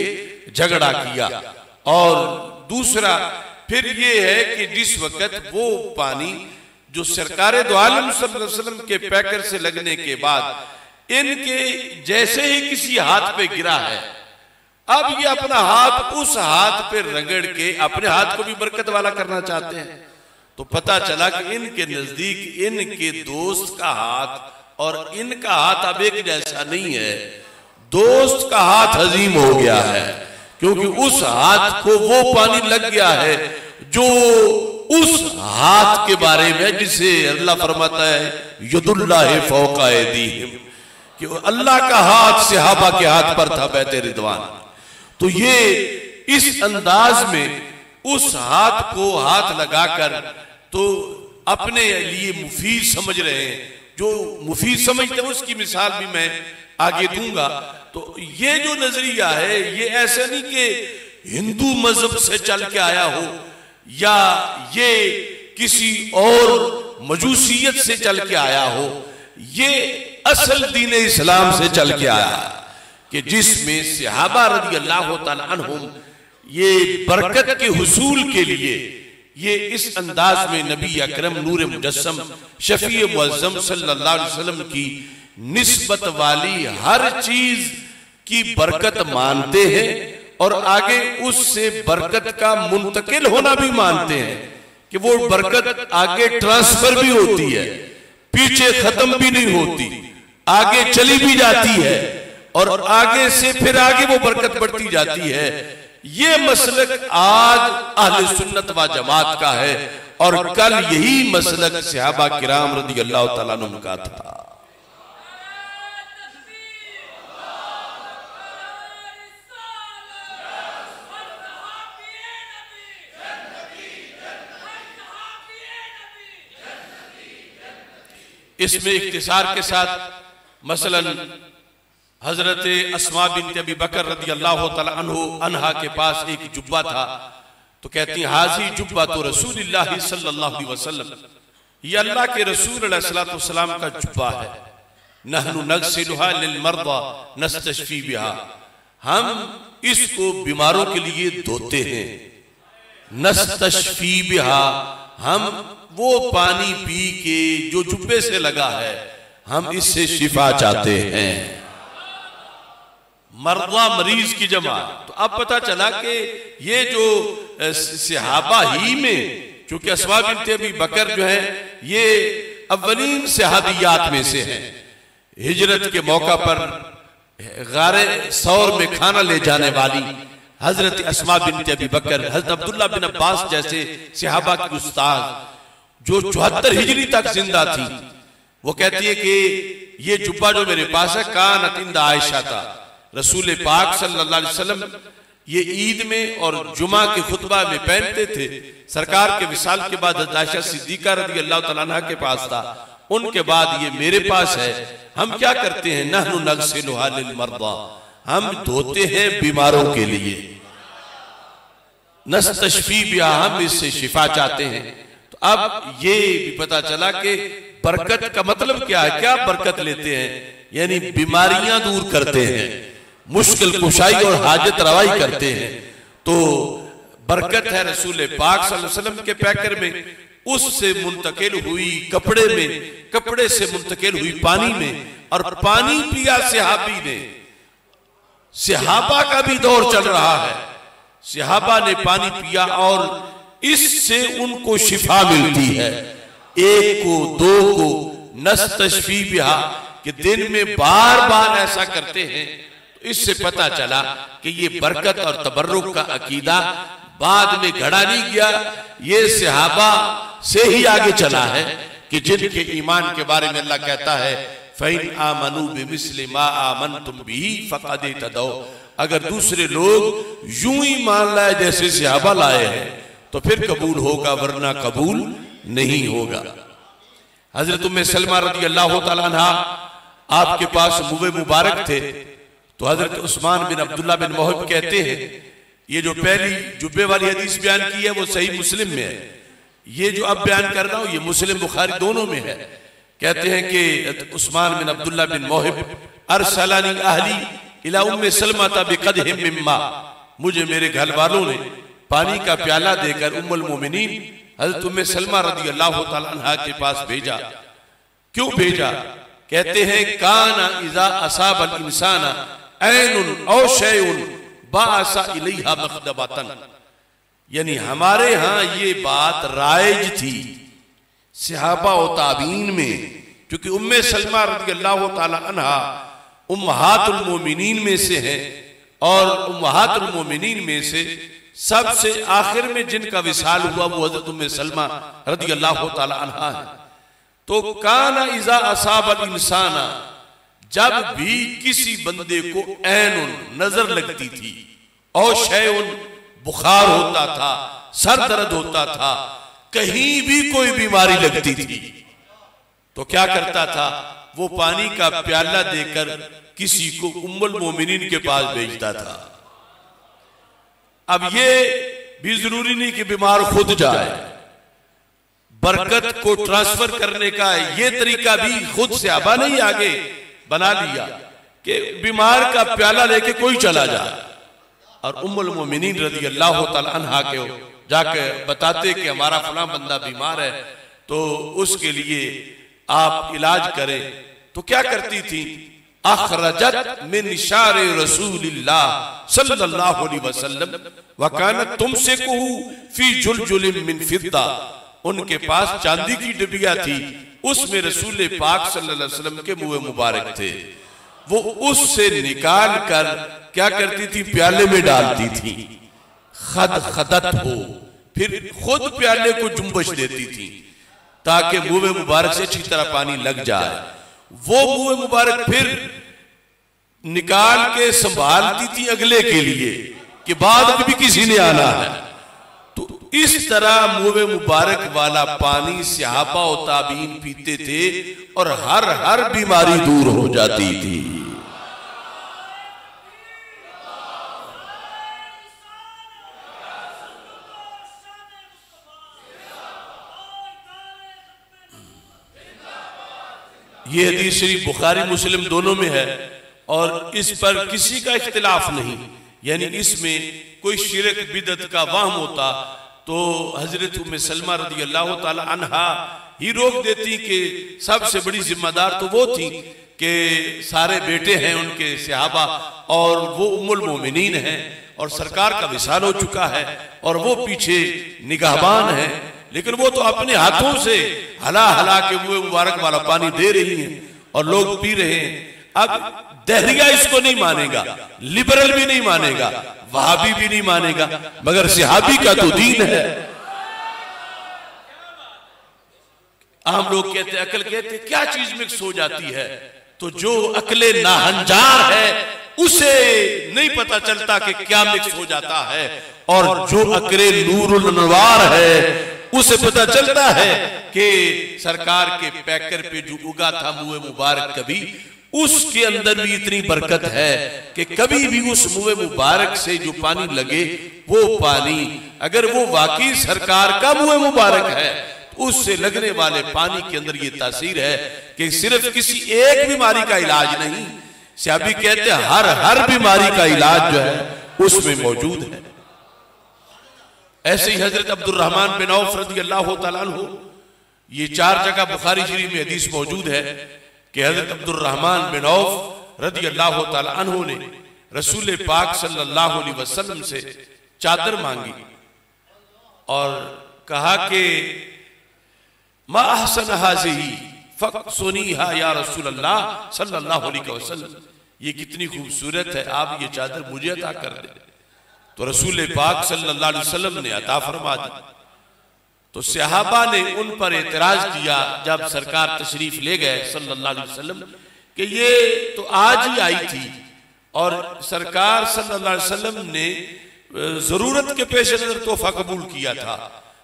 झगड़ा किया। और दूसरा फिर ये है कि जिस वक्त वो पानी जो सरकार दो आलम सल्लल्लाहु अलैहि वसल्लम के पैकर से लगने के बाद इनके जैसे ही किसी हाथ पे गिरा है, अब ये अपना हाथ उस हाथ पे रगड़ के अपने हाथ को भी बरकत वाला करना चाहते हैं। तो पता चला कि इनके नजदीक इनके दोस्त का हाथ और इनका हाथ अब एक जैसा नहीं है, दोस्त का हाथ हजीम हो गया है, क्योंकि उस हाथ को वो पानी लग गया है जो उस हाथ के बारे में जिसे अल्लाह फरमाता है यदुल्लाहि फौका ऐदीहिम, कि अल्लाह का हाथ सहाबा के हाथ पर था बैते रिदवान। तो ये इस अंदाज में उस हाथ को हाथ लगाकर तो अपने लिए मुफीद समझ रहे हैं। जो मुफीद समझते हैं उसकी मिसाल भी मैं आगे दूंगा। तो ये जो नजरिया है ये ऐसा नहीं कि हिंदू मजहब से चल के आया हो या ये किसी और मजूसियत से चल के आया हो, ये असल दीन इस्लाम से चल के आया कि जिसमें सहाबा रज़ी अल्लाह तआला अन्हुम ये बरकत के हुसूल के लिए ये इस अंदाज में नबी अकरम नूर मुजस्सम शफी मुअज़्ज़म सल्लल्लाहु अलैहि वसल्लम की निस्बत वाली हर चीज की बरकत मानते हैं और आगे उससे बरकत का मुंतकिल होना भी मानते हैं कि वो बरकत आगे ट्रांसफर भी होती है, पीछे खत्म भी नहीं होती, आगे चली भी जाती है और आगे से फिर आगे वो बरकत बढ़ती जाती है। ये मसलक आज अहले सुन्नत व जमात का है और कल यही मसलक सहाबा किराम रज़ी अल्लाह तआला अन्हुम का था। इसमें इख्तिसार के साथ मसलन हजरत अस्मा बिन्त अबी बकर रज़ी अल्लाह तआला अन्हा के पास एक जुब्बा था, तो कहती हैं हाजी जुब्बा तो रसूलुल्लाह सल्लल्लाहु अलैहि वसल्लम, ये अल्लाह के रसूल अलैहिस्सलातु वस्सलाम का जुब्बा है। नहनु नगसिलुहा लिल मर्दा नस्तशफी बिहा, हम इसको बीमारों के लिए धोते हैं। नस्तशफी बिहा, हम वो पानी पी के जो जुब्बे से लगा है हम इससे शिफा चाहते हैं। मर्दा मरीज की जमा। तो अब पता चला कि ये जो सहाबा ही में, चूंकि अस्मा बिन्त अबी बकर जो है ये अव्वलीन सहाबियात में से हैं, हिजरत के मौका पर गारे सौर में खाना ले जाने वाली हजरत अस्मा बिन्त अबी बकर, हजरत अब्दुल्ला बिन अब्बास जैसे सहाबा की उस्ताद जो 74 हिजरी तक जिंदा थी, वो कहती है कि ये जुब्बा जो मेरे पास है कानत इंद आयशा था, रसूल पाक सल्लल्लाहु अलैहि वसल्लम ये ईद में और जुमा के खुतबा में पहनते थे। सरकार के विसाल के बाद हज़रत आयशा सिद्दीका रज़ी अल्लाह तआला अन्हा के पास था, उनके बाद ये मेरे पास है। हम क्या करते हैं, नहनु नगसिलुहा लिल मर्दा, हम धोते हैं बीमारों के लिए। नस्तशफी बिहा, हम इससे शिफा चाहते हैं। तो अब ये भी पता चला कि बरकत का मतलब क्या है, क्या बरकत लेते हैं, यानी बीमारियां दूर करते हैं, मुश्किल कुशाई और हाजत रवाई करते हैं। तो बरकत है रसूल पाक सल्लल्लाहु अलैहि वसल्लम के पैकर में, उससे मुंतकिल हुई कपड़े में, कपड़े से मुंतकिल हुई पानी में, और पानी पिया सहाबी ने। सहाबा का भी दौर चल रहा है, सहाबा ने पानी पिया और इससे उनको शिफा मिलती है। एक को, दो को, नस्तशफी बिहा, कि दिन में बार बार ऐसा करते हैं। तो इससे पता चला कि ये बरकत और तबर्रुक का अकीदा बाद में घड़ा नहीं गया, ये सहाबा से ही आगे चला है कि जिनके ईमान के बारे में अल्लाह कहता है फ़इन आमनू बिमिस्लि मा आमनतुम बिही फ़क़द इहतदौ, अगर दूसरे लोग यूं ही मान लाए जैसे सहाबा लाए हैं तो फिर कबूल होगा, वरना कबूल नहीं होगा। हजरत उम्मे सलमा रज़ी अल्लाह तआला अन्हा आपके पास मुबे मुबारक थे, तो हजरत उस्मान बिन अब्दुल्ला बिन मोहब कहते हैं, ये जो पहली जुब्बे वाली हदीस बयान की है वो सही मुस्लिम में है, ये जो अब बयान कर रहा हूं ये मुस्लिम बुखारी दोनों में है। कहते हैं कि उस्मान बिन अब्दुल्ला बिन मोहब अरसलानी अहली इला उम्मे सलमा बिक़दहिम मिम्मा, मुझे मेरे घर वालों ने पानी का प्याला देकर उम्मुल मोमिनीन हजरत उम्मे सलमा रज़ी अल्लाह तआला अन्हा के पास भेजा। क्यों भेजा? कहते हैं काना इज़ा असाबल इंसाना ऐनुन औ शैउन बाअसा इलैहा मखदबतन, यानी हमारे यहाँ ये बात राइज थी सहाबा और ताबीन में, क्योंकि उम्मे सलमा रज़ी अल्लाह तआला अन्हा उम्महातुल मोमिनीन में से है और उम्महातुल मोमिनीन में से सबसे आखिर में जिनका विसाल हुआ वो हजरत उम्मे सलमा रज़ी अल्लाह तआला अन्हा है। तो काना इज़ा असाबल इंसाना, जब भी किसी बंदे को ऐनुन नजर लगती थी और शैउन बुखार होता था, सर दर्द होता था, कहीं भी कोई बीमारी लगती थी, तो क्या करता था, वो पानी का प्याला देकर किसी को उम्मुल मोमिनीन के पास भेजता था। अब ये भी जरूरी नहीं कि बीमार खुद जाए, बरकत को ट्रांसफर करने का ये तरीका भी खुद से आबा नहीं आगे बना लिया कि बीमार का प्याला लेके कोई चला जाए और उम्मुल मोमिनीन रज़ी अल्लाह तआला अन्हा के जाके बताते कि हमारा फलां बंदा बीमार है तो उसके लिए आप इलाज करें। तो क्या करती थी, अखरजत मिन शार रसूलिल्लाह सल्लल्लाहु अलैहि वसल्लम व कानत तुमसिकुहु फी जुलजुलिन मिन फिद्दा। उनके पास चांदी की डिबिया थी, उसमें रसूल पाक सल्लल्लाहु अलैहि वसल्लम के मुंह मुबारक थे। वो उससे निकाल कर क्या करती थी, प्याले में डालती थी, खद खदत हो, फिर खुद प्याले को जुम्बश देती थी ताकि मुंह मुबारक से अच्छी तरह पानी लग जाए। वो मुंह मुबारक फिर निकाल के संभालती थी अगले के लिए कि बाद में भी किसी ने आना है। तो इस तरह मुंह मुबारक वाला पानी सहाबा और ताबीन पीते थे और हर बीमारी दूर हो जाती थी। ये हदीस शरीफ बुखारी मुस्लिम दोनों में है और इस पर किसी का इख्तिलाफ नहीं, यानी इसमें कोई शिरक बिदत का वहम होता तो हजरत उम्मे सलमा रज़ी अल्लाह तआला अन्हा ही रोक देती कि सबसे बड़ी जिम्मेदार तो वो थी कि सारे बेटे हैं उनके सहाबा और वो उम्मुल मोमिनीन हैं और सरकार का विसाल हो चुका है और वो पीछे निगाहबान है, लेकिन वो तो अपने हाथों से हला हला के मुंह मुबारक वाला पानी दे रही हैं और लोग पी रहे हैं। अब दहरिया इसको नहीं मानेगा, लिबरल भी नहीं मानेगा, वहाबी भी नहीं मानेगा, मगर सहाबी का तो दीन है। आम लोग कहते अकल कहते क्या चीज मिक्स हो जाती है, तो जो अकले नाहंजार है उसे नहीं पता चलता कि क्या मिक्स हो जाता है, और जो अकले नूरुल अनवार है उसे पता चलता है कि सरकार के पैकर पे जो उगा था मुंह मुबारक कभी उसके अंदर भी इतनी बरकत है कि कभी भी उस मुंह मुबारक से जो पानी लगे वो पानी अगर वो वाकई सरकार का मुंह मुबारक है उससे लगने वाले पानी के अंदर ये तासीर है कि सिर्फ किसी एक बीमारी का इलाज नहीं, सहाबी कहते हैं हर बीमारी का इलाज जो है उसमें मौजूद है। ऐसे ही हजरत अब्दुर्रहमान बिन औफ रज़ी अल्लाह तआला अन्हु, ये 4 जगह बुखारी शरीफ में हदीस मौजूद है कि हजरत अब्दुर्रहमान बिन औफ रज़ी अल्लाह तआला अन्हु ने रसूल पाक सल्लल्लाहु अलैहि वसल्लम से चादर मांगी और कहा कि मा अहसन हाज़िही फक़्सुनीहा या रसूल अल्लाह सल्लल्लाहु अलैहि वसल्लम, ये कितनी खूबसूरत है, आप ये चादर मुझे अता कर दें। तो रसूल पाक सल्लल्लाहु अलैहि वसल्लम ने अता फरमा दी। तो सहाबा ने उन पर एतराज किया जब सरकार तशरीफ ले गए सल्लल्लाहु अलैहि वसल्लम कि ये तो आज ही आई थी और सरकार सल्लल्लाहु अलैहि वसल्लम ने जरूरत के पेश नजर तोहफा कबूल किया था,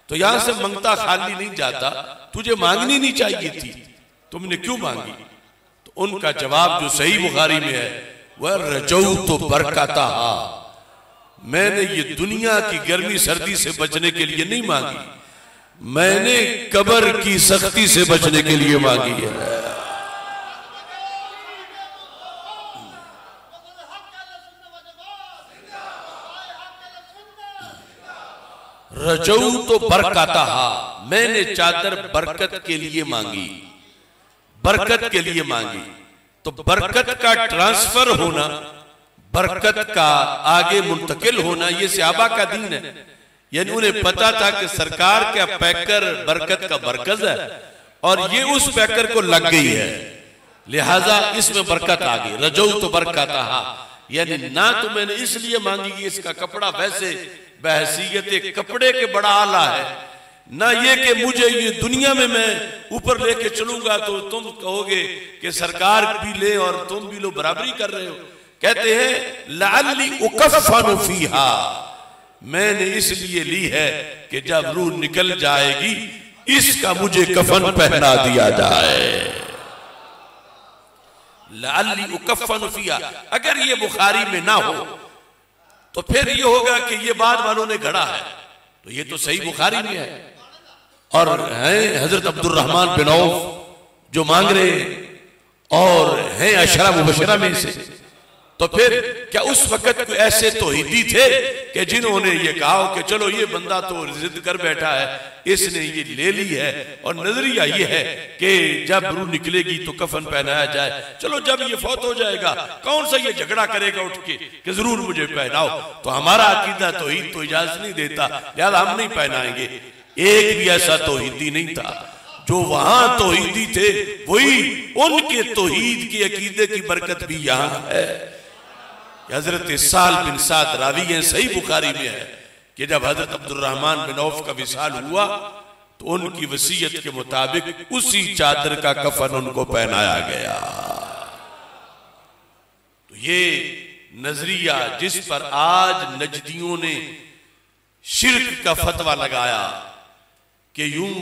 तो यहां से मंगता खाली नहीं जाता, तुझे मांगनी नहीं चाहिए थी, तुमने क्यों मांगी? तो उनका जवाब जो सही बुखारी में है वह रजऊ तो बरकता, मैंने ये दुनिया की गर्मी सर्दी से बचने के लिए नहीं मांगी, मैंने कब्र की सख्ती से बचने के लिए मांगी है। रजऊ तो बरकता, मैंने चादर बरकत के लिए मांगी, बरकत के लिए मांगी। तो बरकत का ट्रांसफर होना, बरकत का आगे मुंतकिल होना, ये सहाबा का दीन है। यानी उन्हें पता था कि सरकार का पैकर बरकत का मरकज है और ये उस पैकर को लग गई है, लिहाजा इसमें बरकत आ गई। रजऊ तो बरकता, यानी ना तो मैंने इसलिए मांगी कि इसका कपड़ा वैसे बहसीयत कपड़े के बड़ा आला है, ना ये कि मुझे ये दुनिया में मैं ऊपर लेके चलूंगा तो तुम कहोगे कि सरकार भी ले और तुम भी लो, बराबरी कर रहे हो। कहते हैं लअल्ली उकफ़नु फीहा, मैंने इसलिए ली है कि जब रूह निकल जाएगी इसका मुझे कफन पहना दिया जाए। लअल्ली उकफ़्फ़नु फ़ीहा, अगर ये बुखारी में ना हो तो फिर ये होगा कि ये बाद वालों ने गढ़ा है, तो ये तो सही बुखारी में है। और हैं हजरत अब्दुर्रहमान बिन औफ जो मांग रहे और हैं अशरा मुबशरा में से, तो फिर क्या उस वक्त कोई ऐसे तौहीदी थे कि जिन्होंने ये कहा कि चलो ये बंदा तो जिद कर बैठा है, इसने ये ले ली है और नजरिया ये है कि जब रूह निकलेगी तो कफन पहनाया जाए, चलो जब ये फौत हो जाएगा कौन सा ये झगड़ा करेगा उठ के कि जरूर मुझे पहनाओ, तो हमारा अकीदा तौहीद तो इजाजत नहीं देता, लिहाजा हम नहीं पहनाएंगे। एक भी ऐसा तौहीदी नहीं था, जो वहां तौहीदी थे वही उनके तौहीद के अकीदे की बरकत भी यहाँ है। हजरत साल बिन साद रावी हैं, सही बुखारी में है कि जब हजरत अब्दुर्रहमान बिन औफ का विसाल हुआ तो उनकी वसीयत के मुताबिक उसी चादर का कफन उनको पहनाया गया। तो ये नजरिया जिस पर आज नजदियों ने शिर्क का फतवा लगाया कि यूं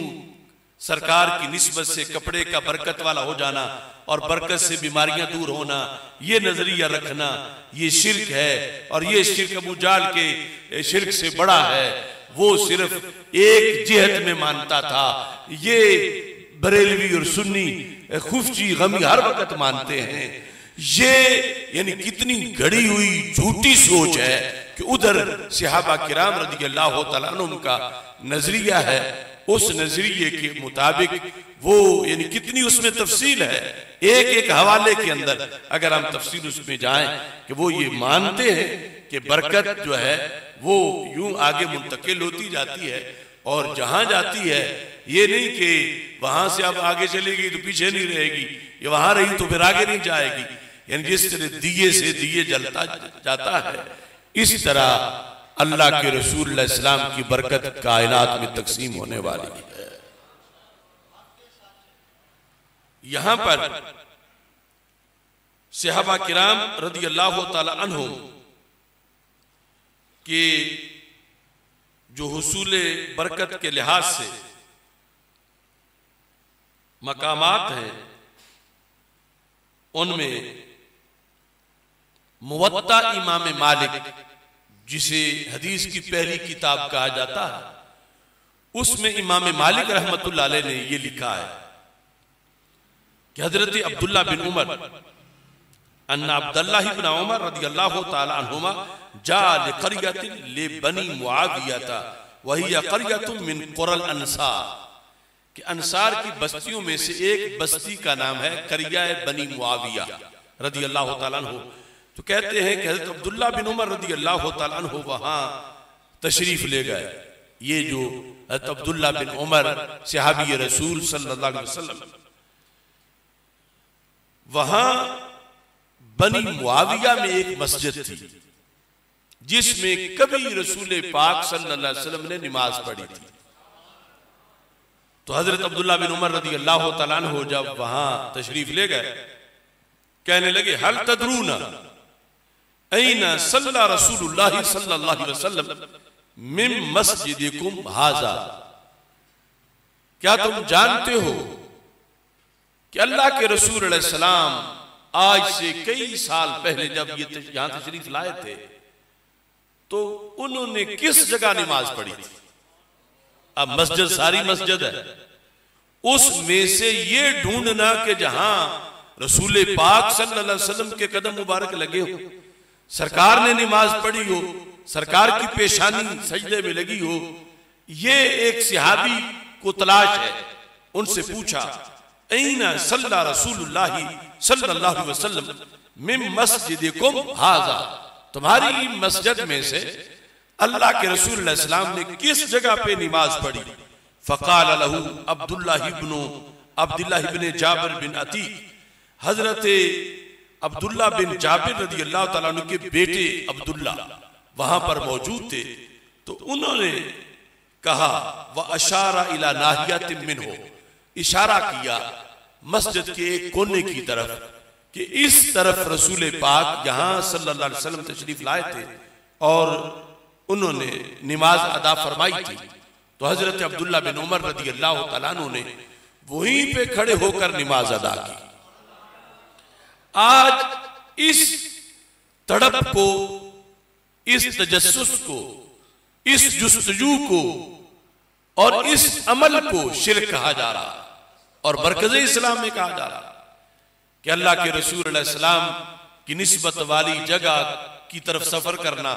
सरकार की निस्बत से कपड़े का बरकत वाला हो जाना और बरकत से बीमारियां दूर होना, ये नजरिया रखना, ये शिर्क है। और ये शिर्क अबू जाल के शिर्क से बड़ा है। वो सिर्फ एक जिहत में मानता था, ये बरेलवी और सुन्नी खुफची गमी हर वक्त मानते हैं। ये यानी कितनी घड़ी हुई झूठी सोच है कि उधर सहाबा किराम रज़ी अल्लाह तआला अन्हुम का नजरिया है, उस नजरिए के मुताबिक वो यानी कितनी उसमें तफसील है। एक एक हवाले के अंदर अगर हम तफसील उसमें जाएं कि वो ये मानते हैं कि बरकत जो है वो यूं आगे मुंतकिल होती जाती है और जहां जाती है ये नहीं कि वहां से अब आगे चलेगी तो पीछे नहीं रहेगी, ये वहां रही तो फिर आगे नहीं जाएगी। यानी जिस तरह दिए से दिए जलता जाता है, इस तरह अल्लाह के रसूल इस्लाम की बरकत कायनात में तकसीम होने वाली है। यहां पर सहाबा किराम रज़ी अल्लाह तआला अन्हुम के जो हुसूल बरकत के लिहाज से मकामात हैं, उनमें मुवत्ता इमाम मालिक जिसे हदीस की पहली किताब कहा जाता है, उसमें इमाम मालिक रहमतुल्लाह अलैह ने यह लिखा है कि हजरत अब्दुल्ला बिन उमर अन्ना अब्दुल्लाह इब्न उमर रज़ियल्लाहु तआला अन्हुमा जा लिक़रियतिन लिबनी मुआविया वहिय क़रियतुन मिन क़ुरल अंसार, कि अंसार की बस्तियों में से एक बस्ती का नाम है करिया बनी मुआविया रज़ियल्लाहु तआला अन्हु। तो कहते हैं कि हज़रत अब्दुल्ला बिन उमर रज़ियल्लाहु तआला अन्हु वहां तशरीफ ले गए। ये जो हज़रत अब्दुल्ला बिन उमर सहाबी रसूल सल्लल्लाहु अलैहि वसल्लम, वहां बनी मुआविया में एक मस्जिद थी जिसमें कभी रसूल पाक सल्लल्लाहु अलैहि वसल्लम ने नमाज पढ़ी थी। तो हजरत अब्दुल्ला बिन उमर रज़ियल्लाहु तआला अन्हु जब वहां तशरीफ ले गए, कहने लगे हल तदरूना ऐना सल्ला रसूलुल्लाह सल्लल्लाहु अलैहि वसल्लम मिन मस्जिदिकुम हाजा, क्या तुम जानते हो कि अल्लाह के रसूल अलैहि सलाम आज से कई साल पहले जब ये यहां तशरीफ लाए थे तो उन्होंने किस जगह नमाज पढ़ी थी? अब मस्जिद सारी मस्जिद है, उसमें से ये ढूंढना कि जहां रसूल पाक सल्लल्लाहु अलैहि वसल्लम के कदम मुबारक लगे हो, सरकार ने नमाज पढ़ी हो, सरकार की पेशानी सजदे में लगी हो, ये एक सहाबी को तलाश है। उनसे पूछा ऐना सल्ला रसूलुल्लाह सल्लल्लाहु अलैहि वसल्लम मिन मस्जिदिकुम हाजा, तुम्हारी मस्जिद में से अल्लाह के रसूल अलैहि सलाम ने किस जगह पे नमाज पढ़ी? फ़क़ाल लहू अब्दुल्लाह इब्न जाबिर बिन अतीक, हजरत अब्दुल्ला बिन जाबिर रज़ी अल्लाह तआला अन्हु के बेटे अब्दुल्ला वहां पर मौजूद थे। तो उन्होंने कहा व अशारा इला नाहियतिन मिनहु, इशारा किया मस्जिद के एक कोने की तरफ कि इस तरफ रसूल पाक यहां सल्लल्लाहु अलैहि वसल्लम तशरीफ लाए थे और उन्होंने नमाज अदा फरमाई थी। तो हजरत अब्दुल्ला बिन उमर रज़ियल्लाहु तआला अन्हु ने वहीं पे खड़े होकर नमाज अदा की। आज इस तड़प को, इस तजस्सुस को, इस जुस्तजू को और इस अमल को शिर्क कहा जा रहा और मरकज़ इस्लाम में कहा जा रहा कि अल्लाह के रसूल अलैहि सलाम की निस्बत वाली जगह की तरफ सफर करना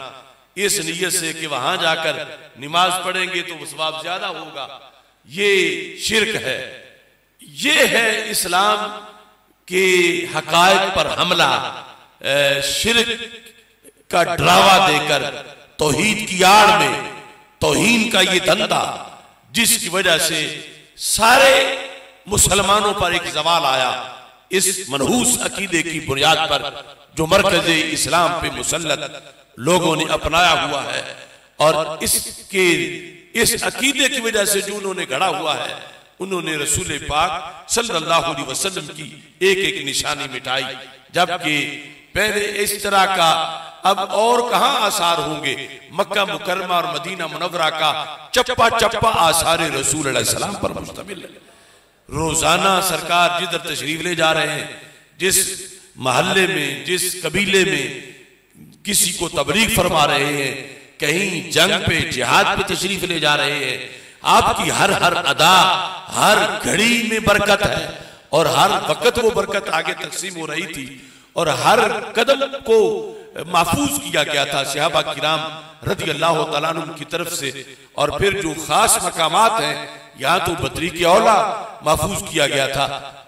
इस नियत से कि वहां जाकर नमाज पढ़ेंगे तो सवाब ज्यादा होगा, ये शिर्क है। ये है इस्लाम के हकायक पर हमला, शिर्क का डरावा देकर तौहीद की आड़ में तौहीन का ये धंधा, जिसकी वजह से सारे मुसलमानों पर एक जवाल आया इस मनहूस अकीदे की बुनियाद पर जो मरकज़ इस्लाम पे मुसल्लत लोगों ने अपनाया हुआ है। और इसके इस अकीदे की वजह से जो उन्होंने गढ़ा हुआ है, उन्होंने रसूल पाक सल्लल्लाहु अलैहि वसल्लम की एक एक निशानी मिटाई, जबकि पहले इस तरह का अब और कहां आसार होंगे। मक्का मुकर्रमा और मदीना मुनव्वरा का चप्पा चप्पा आसार रसूल अलैहि सलाम पर मुश्तमिल है। रोजाना सरकार जिधर तशरीफ ले जा रहे हैं, जिस महल्ले में, जिस कबीले में किसी को तबलीग फरमा रहे हैं, कहीं जंग पे जिहाद पे तशरीफ ले जा रहे हैं, आपकी हर हर अदा, हर घड़ी में बरकत है और हर वक्त वो बरकत आगे तकसीम हो रही थी और हर कदम को महफूज किया गया था सहाबा किराम रज़ी अल्लाह तआला अन्हुम की तरफ से। और फिर जो खास मकामात हैं, यहाँ तो बदरी के औला महफूज किया गया था।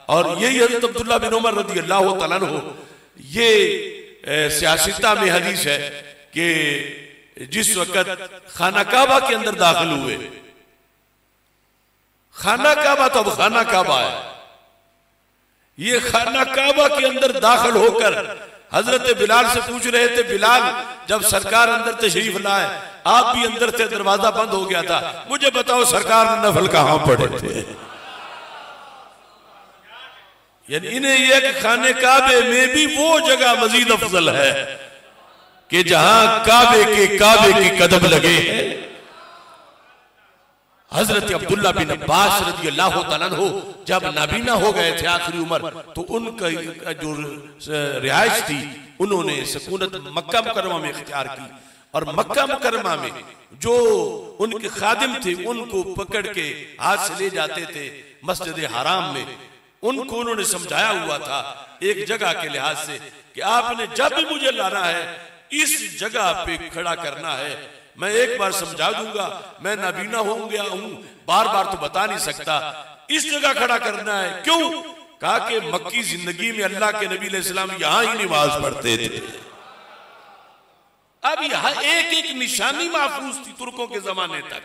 और यही हज़रत अब्दुल्लाह बिन उमर रज़ी अल्लाह तआला अन्हु, ये सियासता में हदीस है कि जिस वक्त खाना काबा के अंदर दाखिल हुए, खाना काबा तो अब खाना काबा है, ये खाना काबा के अंदर दाखिल होकर हजरत बिलाल से पूछ रहे थे, बिलाल जब सरकार अंदर तशरीफ लाए, आप भी अंदर थे, दरवाजा बंद हो गया था, मुझे बताओ सरकार ने नफल कहां पढ़े थे? यानी इन्हें यह कि खाने काबे में भी वो जगह मजीद अफजल है कि जहां काबे के कदम लगे हैं। हजरत अब्दुल्ला बिन अब्बास रज़ी अल्लाह तआला अन्हु जब नाबीना हो गए थे आखिरी उम्र, तो उनका जो रिहाइश थी उन्होंने सकूनत मक्का मुकर्रमा में इख्तियार की। और मक्का मुकर्रमा में जो उनके खादिम थे उनको पकड़ के हाथ से ले जाते थे मस्जिद हराम में, उनको उन्होंने समझाया हुआ था एक जगह के लिहाज से कि आपने जब भी मुझे लाना है इस जगह पे खड़ा करना है। मैं एक बार समझा दूंगा, मैं नाबीना हो गया हूं, बार बार तो बता नहीं सकता, इस जगह खड़ा करना है। क्यों? कहा कि मक्की जिंदगी में अल्लाह के नबी अलैहि सलाम यहां ही नमाज पढ़ते थे। अब यहां एक एक निशानी महफूज थी तुर्कों के जमाने तक।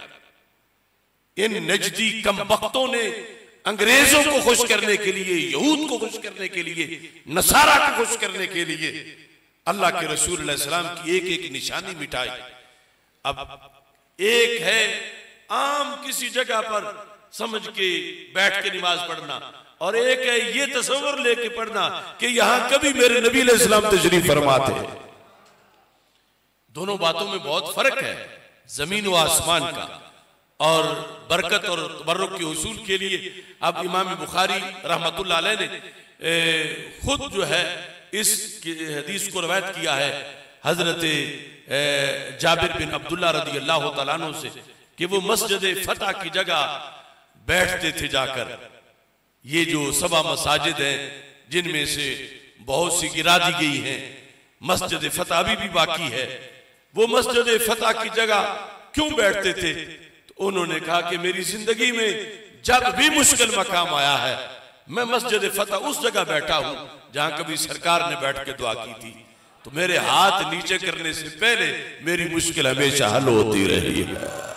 इन नजदी कमबख्तों ने अंग्रेजों को खुश करने के लिए, यहूद को खुश करने के लिए, नसारा को खुश करने के लिए अल्लाह के रसूल अलैहि सलाम की एक एक निशानी मिटाई। अब एक है आम किसी जगह पर समझ के बैठ के नमाज पढ़ना, और एक है ये तस्वर लेके पढ़ना कि यहां कभी मेरे नबी अलैहि सलाम तशरीफ फरमाते। दोनों बातों में बहुत फर्क है, जमीन व आसमान का। और बरकत और तबर्रुक के उसूल के लिए अब इमाम बुखारी रहमतुल्लाह अलैह ने खुद जो है इस हदीस को रवायत किया है हजरत जाबिर बिन अब्दुल्लाह रज़ी अल्लाह तआला अन्हु से कि वो मस्जिद फतह की जगह बैठते थे जाकर। ये जो सबा मसाजिद हैं जिनमें से बहुत सी गिरा दी गई हैं, मस्जिद फतह अभी भी बाकी है। वो मस्जिद फतह की जगह क्यों बैठते थे? तो उन्होंने कहा कि मेरी जिंदगी में जब भी मुश्किल मकाम आया है, मैं मस्जिद फतह उस जगह बैठा हूं जहां कभी सरकार ने बैठ के दुआ की थी, तो मेरे हाथ नीचे करने से पहले मेरी मुश्किल हमेशा हल होती रही है।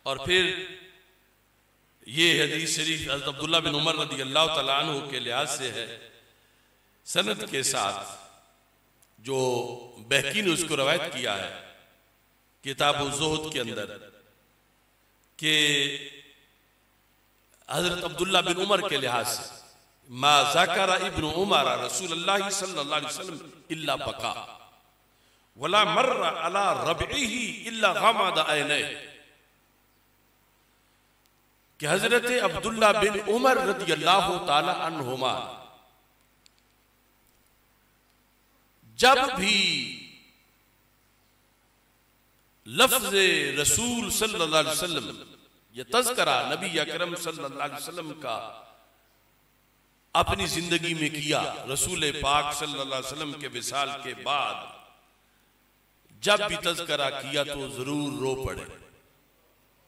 और फिर ये हदीस शरीफ हज़रत अब्दुल्लाह बिन उमर रज़ी अल्लाह तआला अन्हु के लिहाज से है सनद के साथ, जो बहकी ने उसको रवायत किया है किताब-उज़-ज़ुहद के अंदर कि हजरत अब्दुल्लाह बिन उमर के लिहाज से मा ज़करा इब्न उमर रसूलुल्लाह सल्लल्लाहु अलैहि वसल्लम इल्ला बका वला मर्रा अला रबइही इल्ला गमद ऐनैहि, कि हजरत अब्दुल्ला बिन उमर रदियल्लाहु ताला अन्हुमा जब भी लफ्ज़ रसूल सल्लल्लाहु अलैहि वसल्लम, ये तज़किरा नबी अकरम सल्लल्लाहु अलैहि वसल्लम का अपनी जिंदगी में किया, रसूल पाक सल्लल्लाहु अलैहि वसल्लम के विसाल के बाद जब भी तज़किरा किया तो जरूर रो पड़े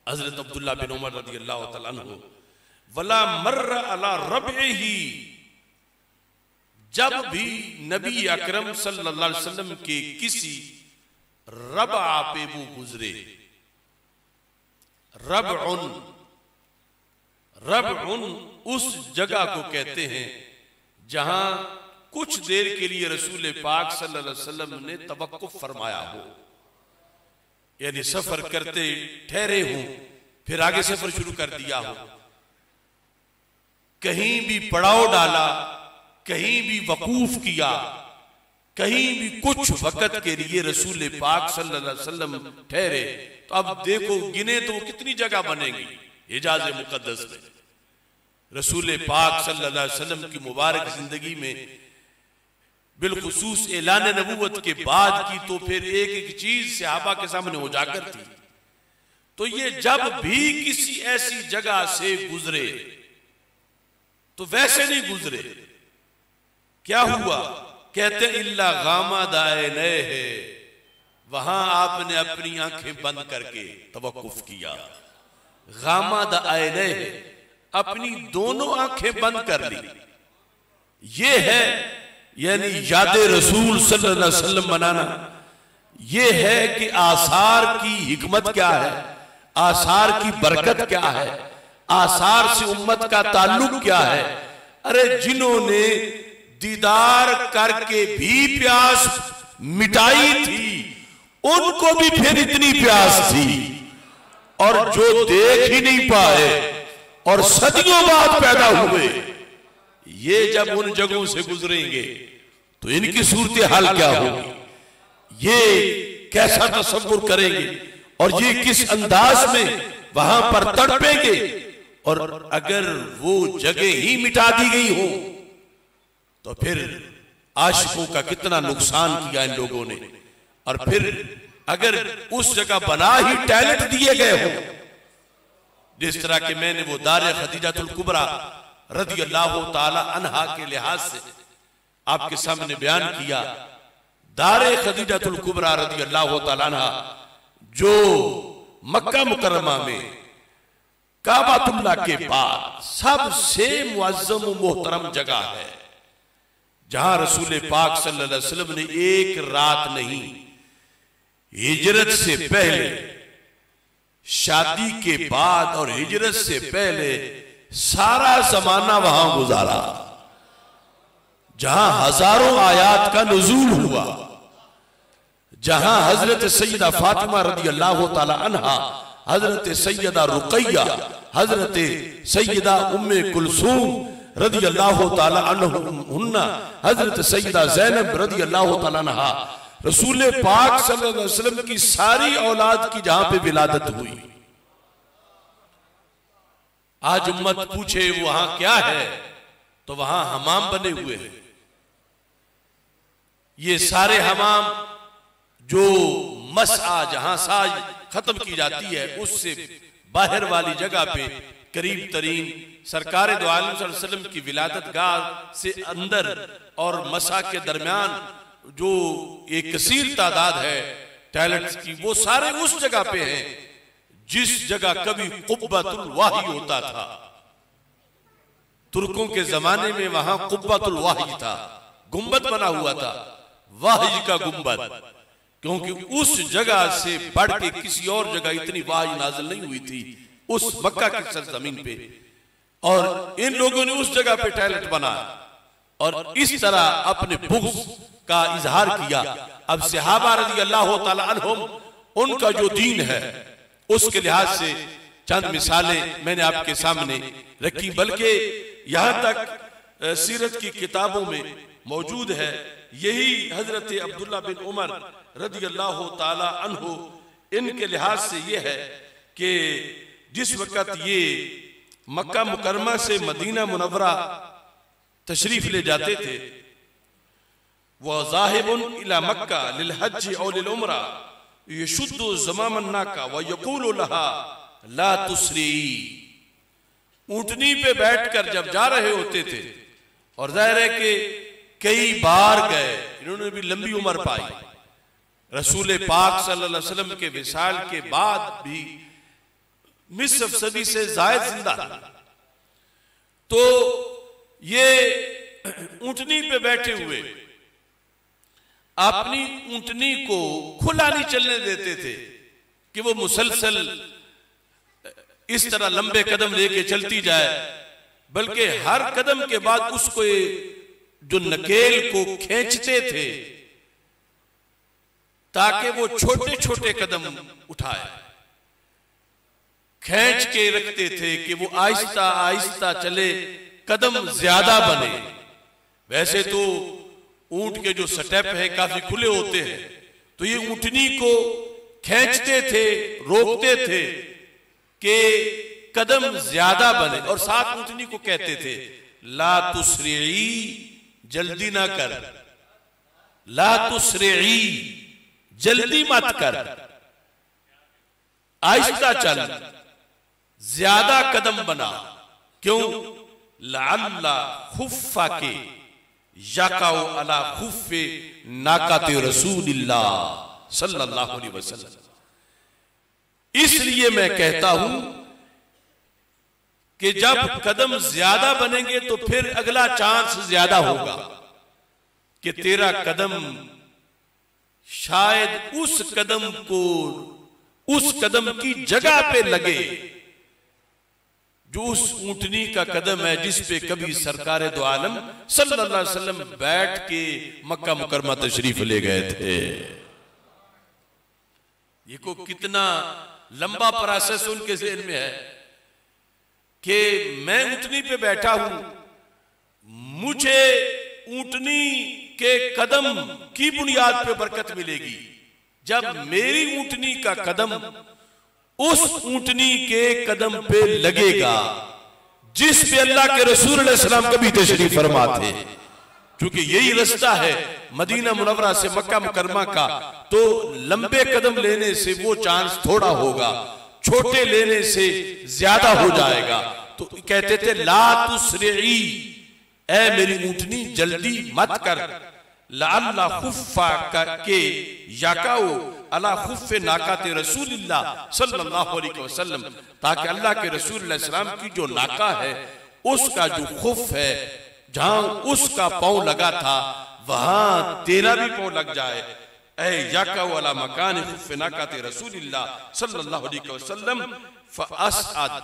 हजरत अब्दुल्ला बिन उमर रदियल्लाहु ताला अन्हु। वला मर्र अला रबइही, जब भी नबी अकरम सल्लल्लाहु अलैहि वसल्लम के किसी रबआ पे वो गुजरे, रबउन उस जगह को कहते हैं जहां कुछ देर के लिए रसूल पाक सल्लल्लाहु अलैहि वसल्लम ने तवक्कुफ फरमाया हो, यानी सफर करते ठहरे हों फिर आगे सफर शुरू कर दिया हो, कहीं भी पड़ाव डाला, कहीं भी वकूफ किया, कहीं भी कुछ वक्त के लिए रसूल पाक सल्लल्लाहु अलैहि वसल्लम ठहरे। तो अब देखो गिने तो कितनी जगह बनेगी हिजाज मुकद्दस में। रसूल पाक सल्लल्लाहु अलैहि वसल्लम की मुबारक जिंदगी में बिलखुसूस ऐलान नबूवत के बाद की तो फिर एक एक चीज सहाबा के सामने उजागर थी। तो ये जब भी किसी ऐसी जगह से गुजरे तो वैसे नहीं गुजरे, क्या हुआ? कहते इल्ला गामद ऐनैहि, वहां आपने अपनी आंखें बंद करके तवक्कुफ किया। गामद ऐनैहि, अपनी दोनों आंखें बंद कर ली। ये है यानी याद रसूल सल्लल्लाहु अलैहि वसल्लम मनाना। ये है कि आसार की हिकमत क्या है, आसार की बरकत क्या है, आसार से उम्मत का ताल्लुक क्या है। अरे जिन्होंने दीदार करके भी प्यास मिटाई थी उनको भी फिर इतनी प्यास थी, और जो देख ही नहीं पाए और सदियों बाद पैदा हुए, ये जब उन जगहों से गुजरेंगे तो इनकी सूरत हाल क्या होगी, ये कैसा तसव्वुर करेंगे और ये किस अंदाज में वहां पर तड़पेंगे। और अगर वो जगह ही मिटा दी गई हो तो फिर आशिकों का कितना नुकसान किया इन लोगों ने। और फिर अगर उस जगह बना ही टैलेंट दिए गए हो, जिस तरह के मैंने वो दार खदीजातुल कुबरा रदियल्लाहु ताला अन्हा के लिहाज से आपके सामने बयान किया। दार खदीजातुल कुबरा रदियल्लाहु ताला अन्हा जो मक्का मुकर्रमा में काबातुल्लाह के बाद सबसे मुअज्जम व मोहतरम जगह है, जहां रसूल पाक सल्लल्लाहु अलैहि वसल्लम ने एक रात नहीं, हिजरत से पहले, शादी के बाद और हिजरत से पहले सारा जमाना वहां गुजारा, जहां हजारों आयात का नुज़ूल हुआ, जहां हजरत सैयदा फातिमा रदियल्लाहु ताला अन्हा, हजरत सैयदा रुकैया, हजरत सैयदा उम्मे कुलसूम रदियल्लाहु ताला अन्हुन्ना, हजरत सैयदा ज़ैनब रदियल्लाहु ताला अन्हा, रसूल पाक सल्लल्लाहु अलैहि वसल्लम की सारी औलाद की जहां पे विलादत हुई। आज उम्मत पूछे वहां क्या है तो वहां हमाम बने हुए हैं। ये सारे हमाम जो मसआ जहां साज खत्म की जाती है उससे बाहर वाली जगह पे करीब तरीन सरकार दो आलम सल्लल्लाहु अलैहि वसल्लम की विलादत गाह से अंदर और मसा के दरमियान जो एक कसीर तादाद है टॉयलेट्स की, वो सारे उस जगह पे हैं जिस जगह कभी कुब्बतुल वाही होता था। तुर्कों के जमाने में वहां कुब्बतुल वाही था, गुंबद बना हुआ था, वाही का गुंबद, क्योंकि उस जगह से बढ़ के किसी और जगह इतनी वाही नाज़िल नहीं हुई थी उस मक्का की सरजमीन पे। और इन लोगों ने उस जगह पे टॉयलेट बनाया और इस तरह अपने बुग़्ज़ का इजहार किया। अब सहाबा रज़ियल्लाहु ताला अन्हुम उनका जो दीन है उसके लिहाज से चंद मिसालें मैंने आपके सामने रखी, बल्कि यहां तक सीरत की किताबों में मौजूद है। यही हजरत अब्दुल्ला बिन उमर रज़ी अल्लाह ताला अन्हु, इनके लिहाज से ये है कि जिस वक़्त ये मक्का मुकरमा से मदीना मुनव्वरा तशरीफ ले जाते थे, वह ज़ाहिबुन इला मक्का लिल हज और लिल उमरा यशुद्दु ज़मामन नाका व यक़ूलु लहा ला तुसरी। ऊंटनी पे बैठकर जब जा रहे होते थे, और जाहिर है कि कई बार गए, इन्होंने भी लंबी उम्र पाई, रसूल पाक सल्लल्लाहु अलैहि वसल्लम के विसाल के बाद भी निसफ सदी से जायद जिंदा, तो ये ऊंटनी पे बैठे हुए अपनी ऊंटनी को खुला नहीं चलने देते थे कि वो मुसलसल इस तरह लंबे कदम लेके चलती जाए, बल्कि हर कदम के बाद उसको जो नकेल को खींचते थे ताकि वो छोटे छोटे कदम उठाए, खींच के रखते थे कि वो आहिस्ता आहिस्ता चले, कदम ज्यादा बने। वैसे तो ऊंट के जो स्टेप है काफी खुले होते हैं, तो ये ऊंटनी को खींचते थे, रोकते थे कि कदम ज्यादा बने, और साथ ऊंटनी को कहते थे ला तुसरी, जल्दी ना कर, ला तुसरी, जल्दी मत कर, आहिस्ता चल, ज्यादा कदम बना। क्यों? लअल्ला खुफ्फा के यकाउ अला खुफ्फे नाकाते रसूलिल्लाह सल्लल्लाहु अलैहि वसल्लम। इसलिए मैं कहता हूं कि जब कदम ज्यादा बनेंगे तो फिर अगला चांस ज्यादा होगा कि तेरा कदम शायद उस कदम की जगह पे लगे जो उस ऊंटनी का कदम है जिस पे कभी सरकार दो आलम सल्लल्लाहु अलैहि वसल्लम बैठ के मक्का मुकरमा तशरीफ ले गए थे। ये को कितना लंबा प्रोसेस उनके ज़हन में है कि मैं ऊंटनी पे बैठा हूं, मुझे ऊंटनी के कदम की बुनियाद पे बरकत मिलेगी जब मेरी ऊंटनी का कदम उस ऊंटनी के कदम पे लगेगा जिस पे अल्लाह के रसूल अलैहि सलाम कभी तशरीफ फरमा थे। क्योंकि यही रास्ता है मदीना मुनव्वरा से मक्का मुकरमा का, तो लंबे कदम लेने से वो चांस थोड़ा होगा, छोटे लेने से ज्यादा हो जाएगा। तो कहते थे ला तुसरी, ऐ मेरी ऊंटनी जल्दी मत कर, लअल्ला खुफ्फा के यकाउ अला खुफ्फे नाकाते रसूलिल्लाह सल्लल्लाहु अलैहि वसल्लम, ताकि अल्लाह के रसूल अलैहि सलाम की जो नाका है उसका जो खुफ है, जहां उसका पांव लगा था वहां तेरा भी पांव लग जाए। ऐ यकाउ अला मकान खुफ्फे नाकाते रसूलिल्लाह सल्लल्लाहु अलैहि वसल्लम फअसअद,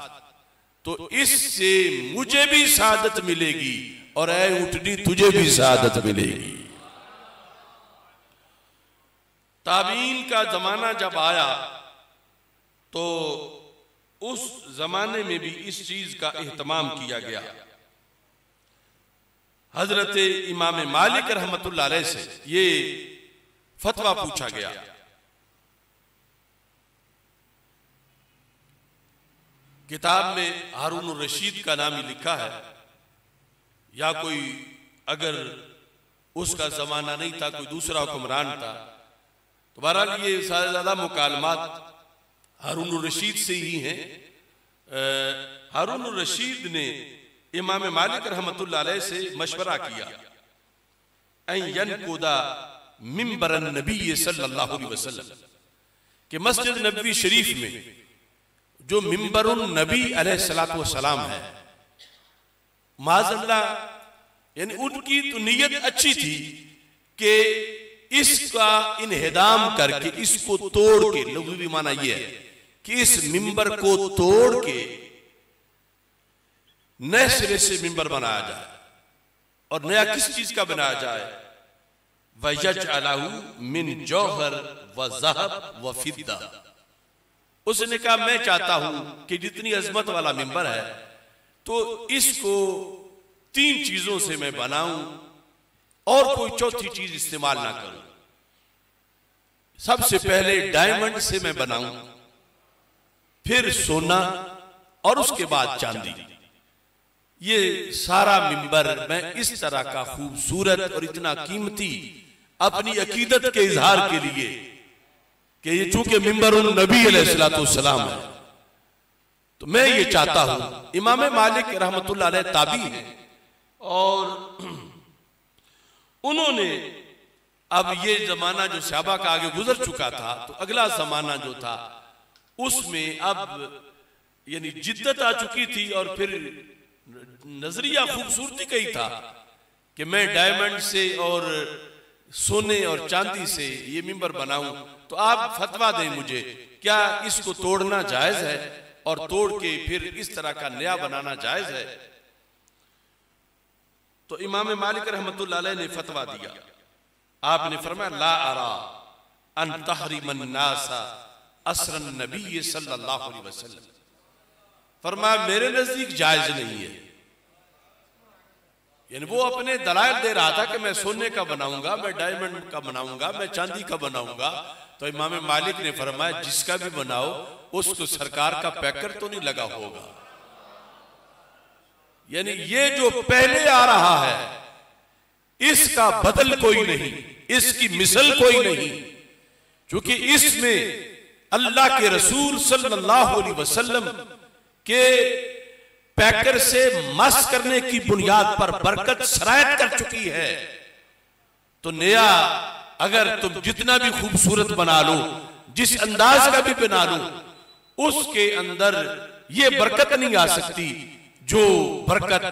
तो इससे मुझे भी सादत मिलेगी और ऐ ऊंटनी तुझे भी सादत मिलेगी। ताबीन का जमाना जब आया तो उस जमाने में भी इस चीज का एहतमाम किया गया। हजरत इमाम मालिक रहमतुल्लाह अलैह से ये फतवा पूछा गया। किताब में हारून रशीद का नाम ही लिखा है, या कोई अगर उसका जमाना नहीं था, कोई दूसरा हुक्मरान था, तो बहरहाल ये सारे ज्यादा मुकालमात हारून रशीद से ही हैं। हारून रशीद ने इमाम मालिक रहमतुल्लाह अलैह से मशवरा किया यनकुदा मिंबरन नबी सल्लल्लाहु अलैहि वसल्लम, कि मस्जिद नबवी शरीफ में जो मिंबरुन नबी अलैहिस्सलातु वस्सलाम है, माज़अल्लाह यानी उनकी तो नीयत अच्छी थी कि इसका इन्हिदाम करके, इसको तोड़ के, लुग़वी माना यह है कि इस मिंबर को तोड़ के नए सिरे से मिंबर बनाया जाए। और नया किस चीज का बनाया जाए? वयजअलहु मिन जौहर व ज़हब व फिद्दा। उसने कहा मैं चाहता हूं कि जितनी अजमत वाला मिंबर है तो इसको 3 चीजों से मैं बनाऊं और कोई चौथी चीज इस्तेमाल ना करूं। सबसे पहले डायमंड से मैं बनाऊं, फिर सोना और उसके बाद चांदी। ये सारा मिंबर मैं इस तरह का खूबसूरत और इतना कीमती अपनी अकीदत के इजहार के लिए कि ये चूंकि मिंबर उन नबी अलैहिस्सलाम है, तो मैं ये चाहता हूं। इमाम मालिक रहमतुल्लाह अलैह ताबी है और उन्होंने अब ये जमाना जो सहाबा का आगे गुजर चुका था, तो अगला जमाना जो था उसमें अब यानी जिद्दत आ चुकी थी और फिर नजरिया खूबसूरती का ही था कि मैं डायमंड से और सोने और चांदी से ये मिंबर बनाऊं। तो आप फतवा दें मुझे, क्या इसको तोड़ना जायज है और तोड़ के फिर इस तरह का नया बनाना जायज है? तो इमाम मालिक रहमतुल्लाह अलैह ने फतवा दिया। आपने फरमाया ला अरा अन तहरिमन नासा असरन नबी सल्लल्लाहु अलैहि वसल्लम। फरमाया मेरे नजदीक जायज नहीं है। यानी वो अपने दलाइल दे रहा था कि मैं सोने का बनाऊंगा, मैं डायमंड का बनाऊंगा, मैं चांदी का बनाऊंगा। तो इमाम मालिक ने फरमाया जिसका भी बनाओ उसको सरकार का पैकर तो नहीं लगा होगा। यानी ये जो पहले आ रहा है इसका बदल कोई नहीं, इसकी मिसल कोई नहीं, क्योंकि इसमें अल्लाह के रसूल सल्लल्लाहु अलैहि वसल्लम के पैकर से मस करने की बुनियाद पर बरकत शरायत कर चुकी है। तो नया अगर तुम जितना भी खूबसूरत बना लो, जिस अंदाज का भी बना लो, उसके अंदर ये बरकत नहीं आ सकती जो बरकत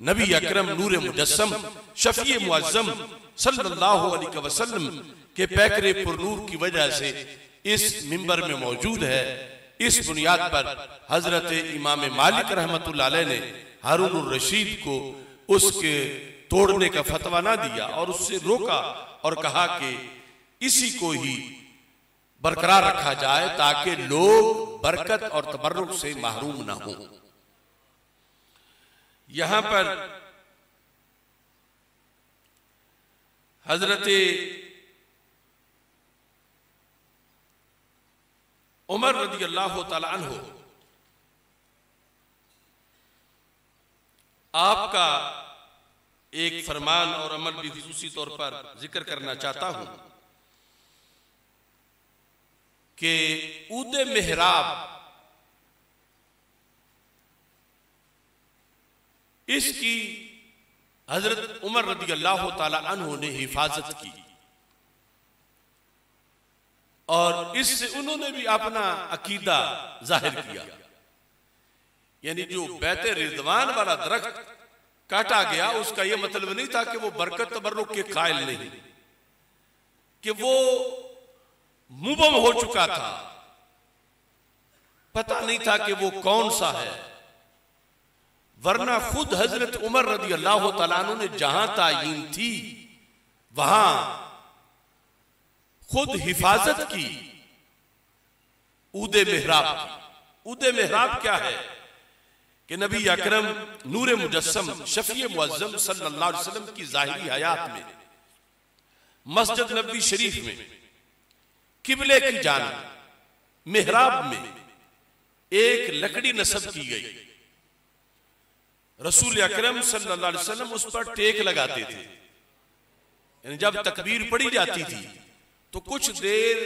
नबी अकरम नूर मुजस्सम शफी मुअज्जम सल्लल्लाहु अलैहि वसल्लम के पैकरे पुरनूर की वजह से इस मिंबर में मौजूद है। इस बुनियाद पर हजरत इमाम मालिक रहमतुल्लाह अलैह ने हारून रशीद को उसके तोड़ने का फतवा ना दिया और उससे रोका और कहा कि इसी को ही बरकरार रखा जाए ताकि लोग बरकत और तबर्रुक से महरूम ना हो। यहां पर हजरत उमर रज़ी अल्लाह तआला अन्हु आपका एक फरमान और अमल भी खुसूसी तौर पर जिक्र करना चाहता हूं कि ऊदे मेहराब इसकी हजरत उमर रज़ी अल्लाह तआला अन्हु ने हिफाजत की और इससे उन्होंने भी अपना अकीदा जाहिर किया। यानी जो बैते रिजवान वाला दरख्त काटा गया उसका यह मतलब नहीं था कि वो बरकत तबर्रुक के कायल नहीं, कि वो मुबम हो चुका था, पता नहीं था कि वो कौन सा है। वरना खुद हजरत उमर रज़ी अल्लाह तआला अन्हु ने जहां तायीन थी वहां खुद हिफाजत की ऊदे मेहराब की। ऊदे मेहराब क्या है कि नबी अकरम नूर मुजस्सम शफी मुअज्जम सल्लल्लाहु अलैहि वसल्लम की जाहिरी हयात में मस्जिद नबवी शरीफ में किबले की जानिब मेहराब में एक लकड़ी नस्ब की गई। रसूल अकरम सल्लल्लाहु अलैहि वसल्लम उस पर टेक लगाते थे। यानी जब तकबीर पढ़ी जाती थी तो कुछ देर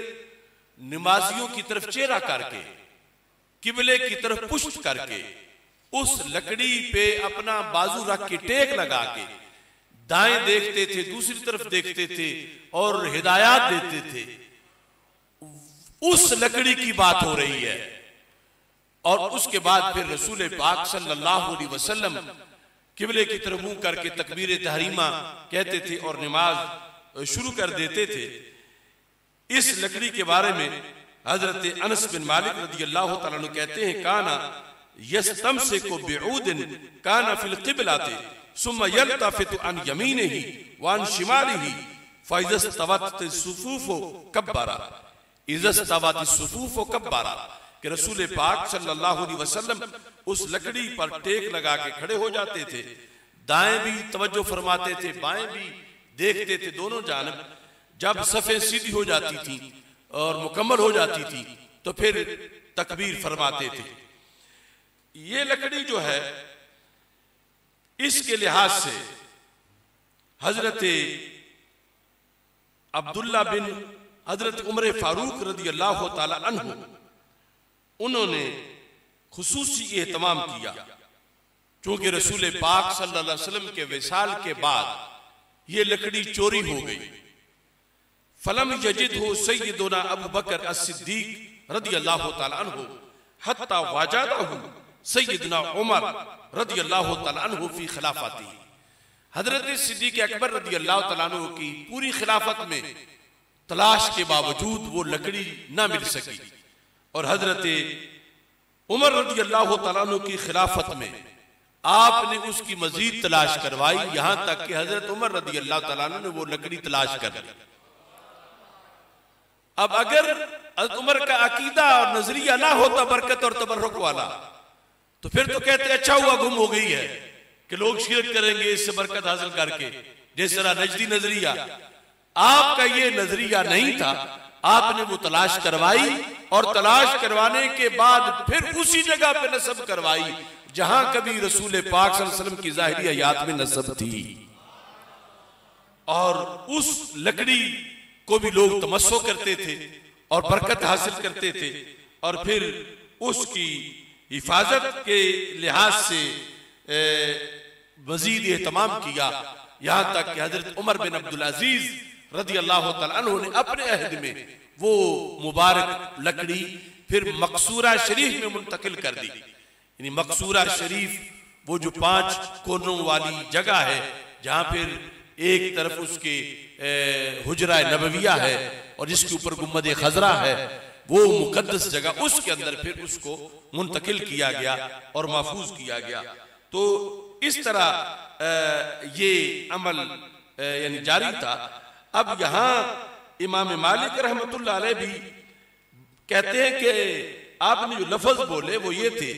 नमाजियों की तरफ चेहरा करके किबले की तरफ पुष्ट करके उस लकड़ी पे अपना बाजू रख के टेक लगा के दाएं देखते थे, दूसरी तरफ देखते थे और हिदायत देते थे। उस लकड़ी की बात हो रही है। और उसके बाद फिर रसूल पाक सल्लल्लाहु अलैहि वसल्लम किबले की तरफ मुंह करके तकबीर तहरीमा कहते थे और नमाज शुरू कर देते थे। इस लकड़ी के बारे में हजरत अनस बिन मालिक रज़ी अल्लाह तआला अन्हु कहते हैं काना यस्तमसिकु बिऊदिन काना फिल क़िबलति सुम्मा यल्तफितु अन यमीनिही व अन शिमालिही फ़इज़स्तवत सुफूफ़ु कब्बरा इज़स्तवत सुफूफ़ु कब्बरा कि रसूल पाक सल्लल्लाहु अलैहि वसल्लम उस लकड़ी पर टेक लगा के खड़े हो जाते थे। दाएं भी तवज्जो फरमाते थे, बाएं भी देखते थे, दोनों जानब। जब सफ़ें सीधी हो जाती थी और मुकम्मल हो जाती थी तो फिर तकबीर फरमाते थे। ये लकड़ी जो है इसके लिहाज से हजरत अब्दुल्ला बिन हजरत उमर फारूक रदी अल्लाह ताला अन्हु उन्होंने खुसूसी एहतमाम किया, चूंकि रसूल पाक सल्लल्लाहु अलैहि वसल्लम के विसाल के बाद ये लकड़ी चोरी हो गई। फलम यजिद हो सैयदुना अबू बकर as-सिद्दीक रदी अल्लाह ताला अन्हु हत्ता वजदहु सैयदना उमर रदी अल्लाह ताला अन्हु फी खिलाफती। हजरत सिद्दीक अकबर रदी अल्लाह ताला अन्हु की पूरी खिलाफत में तलाश के बावजूद वो लकड़ी ना मिल सकी और हजरत उमर रदी अल्लाह ताला अन्हु की खिलाफत में आपने उसकी मजीद तलाश करवाई, यहां तक कि हजरत उमर रदी अल्लाह ताला अन्हु ने वो लकड़ी तलाश कर ली। अब अगर हजरत उमर का अकीदा और नजरिया ना होता बरकत और तबर्रुक वाला तो फिर तो कहते अच्छा हुआ गुम हो गई है कि लोग शिरक करेंगे इससे बरकत हासिल करके, जिस तरह नजदी नजरिया। आपका ये नजरिया नहीं था, आपने वो तलाश करवाई और तलाश करवाने के बाद फिर उसी जगह पे नस्ब करवाई जहां कभी रसूल पाक सल्लल्लाहु अलैहि वसल्लम की ज़ाहिरी हयात में नस्ब थी। और उस लकड़ी को भी लोग तमस्सो करते थे और बरकत हासिल करते थे और फिर उसकी हिफाजत के लिहाज से मजीद एहतमाम किया, यहां तक कि हजरत उमर बिन अब्दुल अजीज रदी अल्लाह ताला अन्हु ने अपने अहद में वो मुबारक लकड़ी फिर मकसूरा शरीफ में मुंतकिल कर दी। यानी मकसूरा शरीफ वो जो 5 कोनों वाली जगह है जहां फिर एक तरफ उसके हुजरा नबविया है और जिसके ऊपर गुम्बद खजरा है, वो मुकद्दस जगह, उसके अंदर फिर उसको मुंतकिल किया गया और महफूज किया गया। तो इस तरह ये अमल यानी जारी था। अब यहाँ इमाम मालिक रहमतुल्लाह अलैह भी कहते हैं कि आपने जो लफ्ज बोले वो ये थे,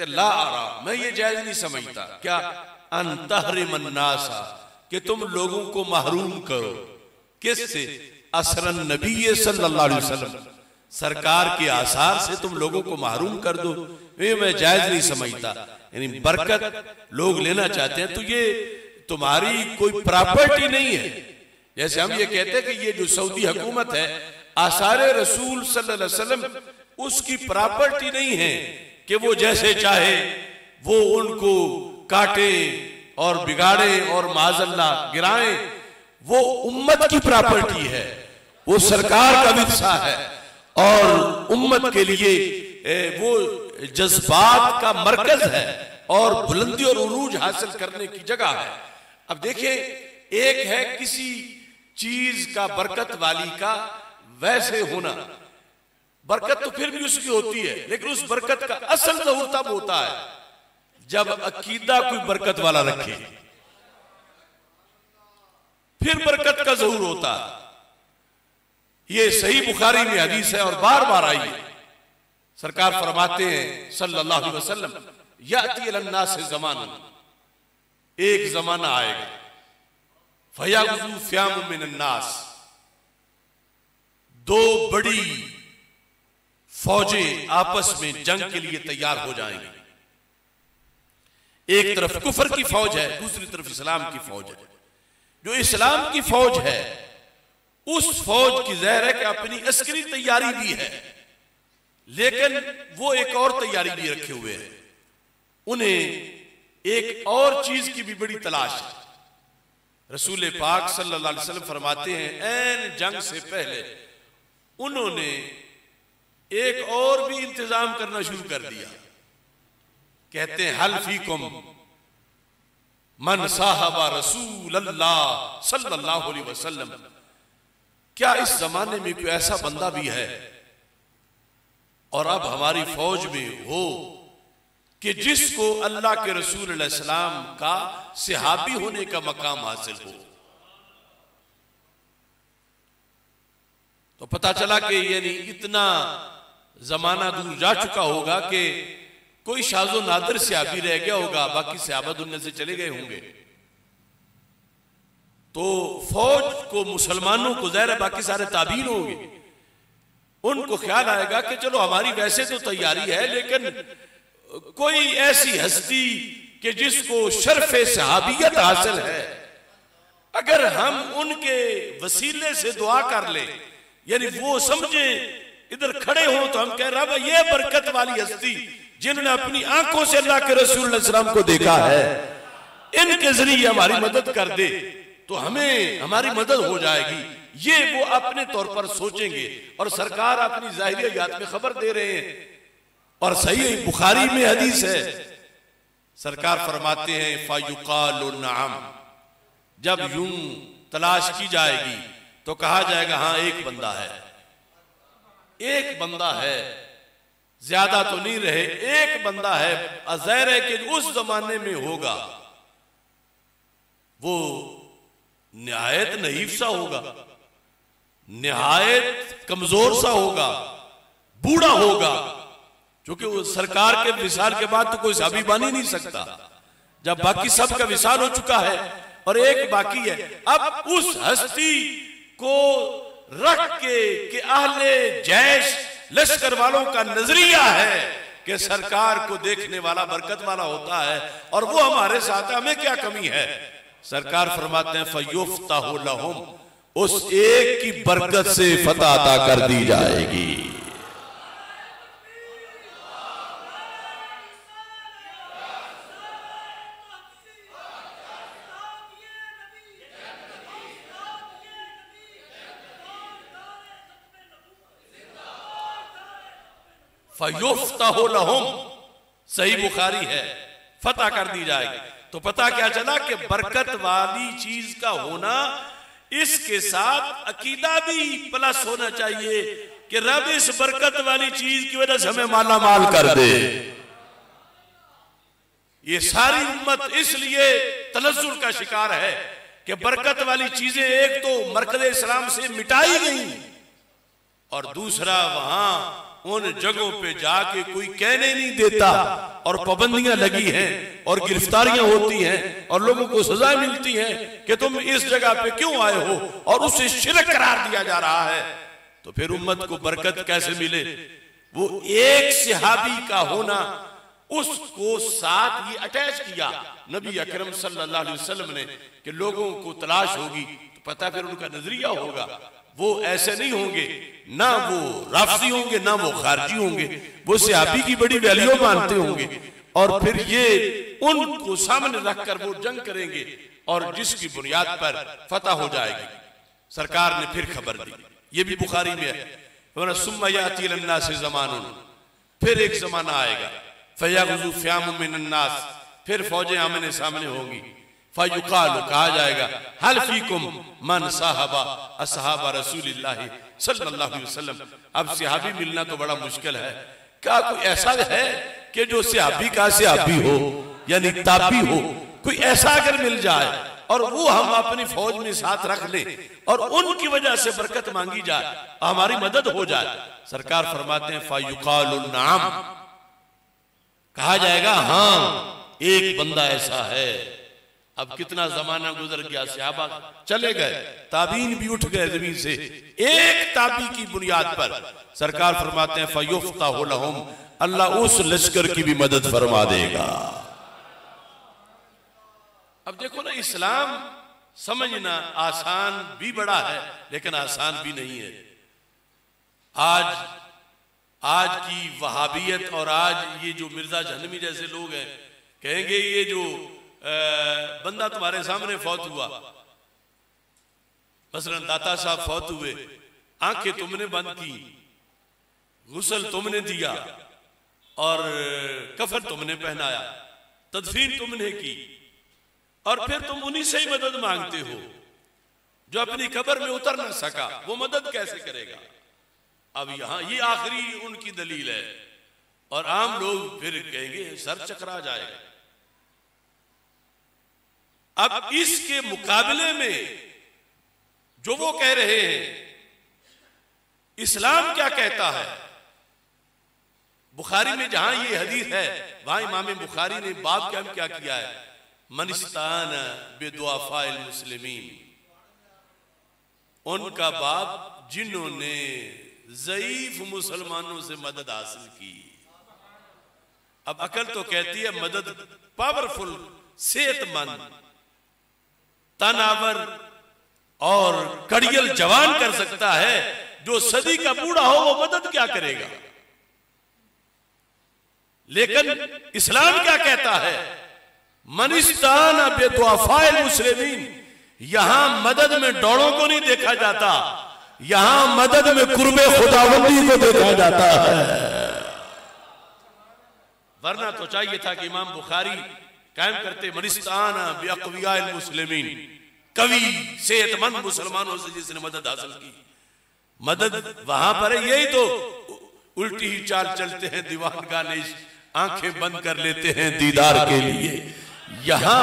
ला आरा, मैं ये जायज नहीं समझता, क्या अंतहरिमन नासा, कि तुम लोगों को महरूम करो किससे, असरन नबी सल्लल्लाहु अलैहि वसल्लम, सरकार के आसार से तुम लोगों को महरूम कर दो, ये मैं जायज नहीं समझता। यानी बरकत लोग लेना चाहते हैं तो ये तुम्हारी कोई प्रॉपर्टी नहीं है। जैसे हम ये कहते हैं कि ये जो सऊदी हुकूमत है आसारे रसूल सल्लल्लाहु अलैहि वसल्लम उसकी प्रॉपर्टी नहीं है कि वो जैसे चाहे वो उनको काटे और बिगाड़े और माज़अल्लाह गिराए। वो उम्मत की प्रॉपर्टी है, वो सरकार का विरसा है और उम्मत के लिए वो जज्बात का मरकज है और बुलंदी और उरूज हासिल करने की जगह है। अब देखिए, एक है किसी चीज का बरकत वाली का वैसे होना, बरकत तो फिर भी उसकी होती है, लेकिन उस बरकत का असल ज़हूर तब होता है जब अकीदा कोई बरकत वाला रखे, फिर बरकत का ज़हूर होता है। ये सही बुखारी में हदीस है और बार बार आई है। सरकार फरमाते हैं सल्लल्लाहु अलैहि वसल्लम, याती अलन्नास ज़मान, एक जमाना आएगा, फयागज़ू फ़ियाम मिनन्नास, 2 बड़ी फौजें आपस में जंग के लिए तैयार हो जाएंगी। एक तरफ कुफर की फौज है, दूसरी तरफ इस्लाम की फौज है। जो इस्लाम की फौज है उस फौज की ज़ाहिर है कि अपनी अस्करी तैयारी भी है, लेकिन वो एक और तैयारी भी रखे हुए हैं, उन्हें एक और चीज की भी बड़ी तलाश है। रसूल पाक सल्लल्लाहु अलैहि वसल्लम फरमाते हैं, ऐन जंग से पहले उन्होंने एक और भी इंतजाम करना शुरू कर दिया। कहते हैं, हल फीकुम मन साहबा रसूल अल्लाह सल्लल्लाहु अलैहि वसल्लम, क्या इस जमाने में कोई ऐसा बंदा भी है और अब हमारी फौज में हो कि जिसको अल्लाह के रसूल अलैहि सलाम का सहाबी होने का मकाम हासिल हो। तो पता चला कि यानी इतना जमाना दूर जा चुका होगा कि कोई शाज़ो नादिर सहाबी रह गया होगा, बाकी सहाबा दुनिया से चले गए होंगे। तो फौज को, मुसलमानों को, ज़ाहिर है बाकी सारे ताबीन होंगे, उनको ख्याल आएगा कि चलो हमारी वैसे तो तैयारी है, लेकिन कोई ऐसी हस्ती कि जिसको शर्फ़े सहाबियत हासिल है, अगर हम उनके वसीले से दुआ कर लें, यानी वो समझे इधर खड़े हो तो हम कह रहा है ये बरकत वाली हस्ती जिन्होंने अपनी आंखों से अल्लाह के रसूल सल्लल्लाहु अलैहि वसल्लम को देखा है, इनके जरिए हमारी मदद कर दे तो हमें हमारी मदद हो जाएगी। ये वो अपने तौर पर सोचेंगे और सरकार अपनी ज़ाहिरी हयात में खबर दे रहे हैं। और सही बुखारी में हदीस है, सरकार फरमाते हैं फायुकालु नअम, जब यूं तलाश की जाएगी तो कहा जाएगा हाँ एक बंदा है, एक बंदा है, ज्यादा तो नहीं रहे, एक बंदा है। अज़ैर है कि उस जमाने में होगा वो निहायत नहीफ सा होगा, निहायत कमजोर सा होगा, बूढ़ा होगा, क्योंकि वो सरकार के विसाल के बाद तो कोई सहाबी बन ही नहीं सकता, जब बाकी सब का विसाल हो चुका है और एक बाकी है। अब उस हस्ती को रख के कि अहले जैश, लश्कर वालों का नजरिया है कि सरकार को देखने वाला बरकत वाला होता है और वो हमारे साथ, हमें क्या कमी है। सरकार फरमाते हैं फयुफ्ताहु लहुम, उस एक की बरकत से फतह अता कर दी जाएगी। फयुफ्ताहु लहुम, सही बुखारी है, फतह कर दी जाएगी। तो पता क्या चला कि बरकत वाली चीज का होना, इसके साथ अकीदा भी प्लस होना चाहिए कि रब इस बरकत वाली चीज की वजह से हमें माला माल कर दे। ये सारी उम्मत इसलिए तनज़्ज़ुल का शिकार है कि बरकत वाली चीजें एक तो मरकज़े इस्लाम से मिटाई गई और दूसरा वहां उन जगहों पे जाके कोई कहने नहीं देता और पाबंदियां लगी हैं और गिरफ्तारियां होती हैं और लोगों को सजा मिलती है कि तुम इस जगह पे क्यों आए हो, और उसे शिरक करार दिया जा रहा है। तो फिर उम्मत को बरकत कैसे मिले? वो एक सहाबी का होना, उसको साथ ये अटैच किया नबी अकरम सल्लल्लाहु अलैहि वसल्लम ने कि लोगों को तलाश होगी तो पता फिर उनका नजरिया होगा। वो ऐसे नहीं होंगे, ना वो राफसी होंगे ना वो खारजी होंगे, वो सहाबी की बड़ी वैल्यू मानते होंगे और फिर ये उनको सामने रखकर वो जंग करेंगे और जिसकी बुनियाद पर फतह हो जाएगी। सरकार ने फिर खबर दी, ये भी बुखारी में है, सुम्मा याती लिन्नासि ज़मानुन, फिर एक जमाना आएगा, फयग़ज़ु फ़ियामुम मिनन्नास, फिर फौजें आमने सामने होंगी, फयुकालु, कहा जाएगा, हल फीकुम मन साहबा असहाबा रसूलिल्लाहि सल्लल्लाहु अलैहि वसल्लम। अब सहाबी मिलना तो बड़ा मुश्किल है, क्या कोई ऐसा है कि जो सहाबी का सहाबी हो यानी ताबी हो, कोई ऐसा अगर मिल जाए और वो हम अपनी फौज में साथ रख ले और उनकी वजह से बरकत मांगी जाए, हमारी मदद हो जाए। सरकार फरमाते हैं फयुकालु नाम, कहा जाएगा हाँ एक बंदा ऐसा है। अब कितना जमाना गुजर गया, सहाबा चले गए, ताबीन भी उठ गए जमीन से, एक ताबी की बुनियाद पर सरकार फरमाते हैं फयुफ्ताहु लहुम, अल्लाह उस लश्कर की भी मदद फरमा देगा। अब देखो ना, इस्लाम समझना आसान भी बड़ा है लेकिन आसान भी नहीं है। आज की वहाबियत और आज ये जो मिर्जा जहनवी जैसे लोग हैं कहेंगे ये जो बंदा तुम्हारे सामने फौत हुआ, मसलन दाता साहब फौत हुए, आंखें तुमने बंद की, गुस्ल तुमने दिया और कफन तुमने पहनाया, तदफीन तुमने की और फिर तुम उन्हीं से ही मदद मांगते हो। जो अपनी कब्र में उतर ना सका वो मदद कैसे करेगा? अब यहां ये आखिरी उनकी दलील है और आम लोग फिर कहेंगे सर चकरा जाएगा। अब इसके मुकाबले में जो वो कह रहे हैं, इस्लाम क्या कहता है? बुखारी में जहां ये हदीस है वहां इमाम बुखारी ने बाब क्या किया है, मनिस्तान बेदुआफाइल मुस्लिमीन, उनका बाप जिन्होंने ज़ईफ मुसलमानों से मदद हासिल की। अब अकल तो कहती है मदद पावरफुल, सेहतमंद, तनावर और कड़ियल जवान कर सकता है। जो सदी का बूढ़ा हो वो मदद क्या करेगा? लेकिन इस्लाम क्या कहता है? मनिस्तान बेदुआफाइल मुस्लिमीन, यहां मदद में डौड़ों को नहीं देखा जाता, यहां मदद में कुर्बे खुदाबंदी को देखा जाता है। वरना तो चाहिए था कि इमाम बुखारी कायम करते मनिस्तान बेअक़वियाल मुस्लिमीन, कवि सेहतमंद मुसलमानों से जिसने मदद हासिल की। मदद वहां पर है, यही तो उल्टी ही चाल चलते हैं दीवान गानिश, आंखें बंद कर लेते हैं दीदार के लिए। यहां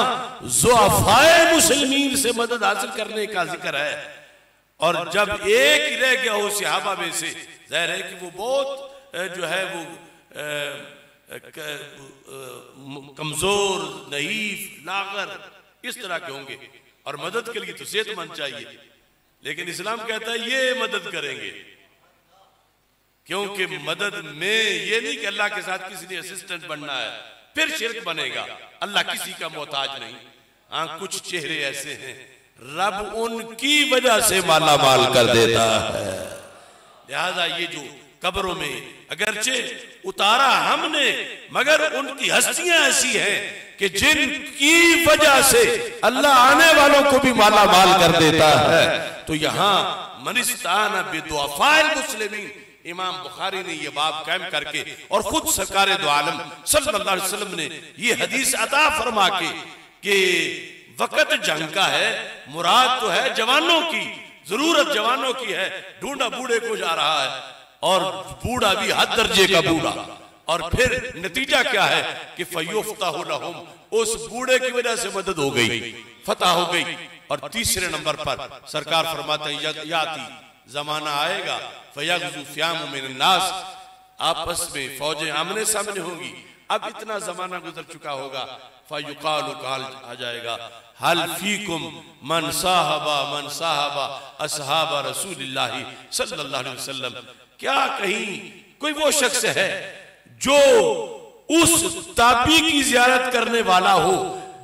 ज़ुआफ़ाए मुस्लिमीन से मदद हासिल करने का जिक्र है। और जब एक ही रह गया हो सहाबा में से, ज़ाहिर है कि वो बहुत जो है वो कमजोर, नहीफ, लागर इस तरह के होंगे और मदद के लिए तो सेहतमंद चाहिए। लेकिन इस्लाम कहता है ये मदद करेंगे, क्योंकि मदद में ये नहीं कि अल्लाह के साथ किसी ने असिस्टेंट बनना है, फिर शिर्क बनेगा। अल्लाह किसी का मोहताज नहीं। हाँ, कुछ चेहरे ऐसे हैं रब उनकी वजह से माला माल कर देता है। लिहाजा ये जो कब्रों में अगरचे उतारा हमने, मगर उनकी हस्तियां ऐसी हैं कि जिनकी वजह से अल्लाह आने वालों को भी माला माल कर देता है। तो यहां मनिस्तान बेदुआफाइल मुस्लिमीन, इमाम बुखारी ने यह बाब कायम करके और खुद सरकार दो आलम सल्लल्लाहु अलैहि वसल्लम ने यह हदीस अता फरमा के कि वक़्त जंग का है, मुराद तो है जवानों की, जरूरत जवानों की है, ढूंढा बूढ़े को जा रहा है और बूढ़ा भी हद दर्जे का बूढ़ा। और फिर नतीजा क्या है कि फयुफ्ताहु लहुम, उस बूढ़े की वजह से मदद हो गई, फतह हो गई। और तीसरे नंबर पर सरकार फरमाते हैं याती, जमाना आएगा फयग़ज़ु फ़ियाम मिन नास, आपस में फौजें आमने सामने होंगी। अब इतना जमाना गुजर चुका होगा, फयुक़ालु, कहा आ जाएगा हल फीकुम मन साहबा असहाब रसूलिल्लाहि सल्लल्लाहु अलैहि वसल्लम, क्या कहीं कोई वो शख्स है जो उस ताबी की जियारत करने वाला हो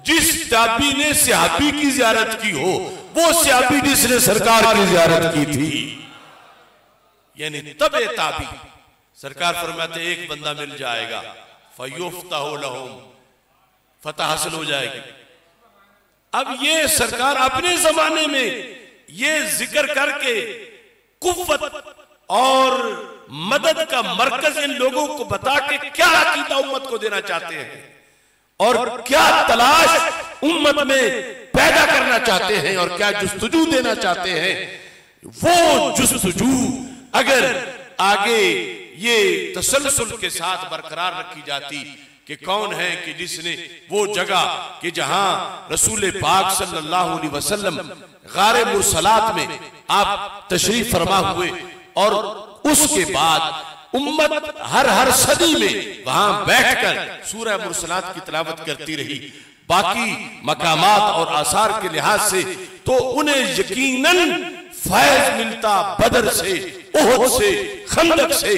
जिस ताबी ने सहाबी की जियारत की हो, वो सहाबी जिसने सरकार की जियारत की थी, यानी तबे ताबी। सरकार फरमाते एक बंदा मिल जाएगा, फयुफ्ताहु लहुम, फतह हासिल हो जाएगी। अब ये सरकार अपने जमाने में ये जिक्र करके कुव्वत और मदद का मरकज इन लोगों को बता के क्या अकीदा उम्मत को देना चाहते हैं और क्या तलाश उम्मत में पैदा करना चाहते हैं और क्या जुस्तजू देना चाहते हैं, वो जुस्तजू अगर आगे ये तसलसल के साथ बरकरार रखी जाती कि कौन है कि जिसने वो जगह कि जहां रसूल पाक सल्लल्लाहु अलैहि वसल्लम गारे मुरसलात में आप तशरीफ फरमा हुए और उसके बाद उम्मत हर सदी में वहां बैठकर सूरह मुरसलात की तिलावत करती रही। बाकी मकामात और आसार के लिहाज से तो उन्हें यकीनन फैज मिलता बदर से, ओहद से, खंदक से।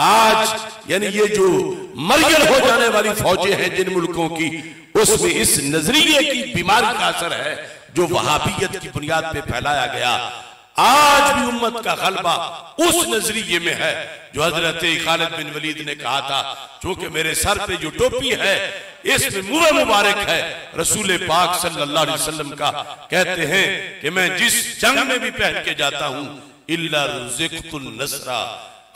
आज यानी ये जो मरयल हो जाने वाली फौजें हैं जिन मुल्कों की, उसमें इस नजरिए की बीमारी का असर है जो वहाबियत की बुनियाद पे फैलाया गया। आज भी उम्मत का गलबा उस नजरिए में है जो हजरत खालिद बिन वलीद ने कहा था, चूंकि मेरे सर पे जो टोपी है इसमें मुंह मुबारक है रसूल पाक सल्लल्लाहु अलैहि वसल्लम का, कहते हैं कि मैं जिस जंग में भी पहन के जाता हूं इल्ला रुज़िक़तुन नसरा,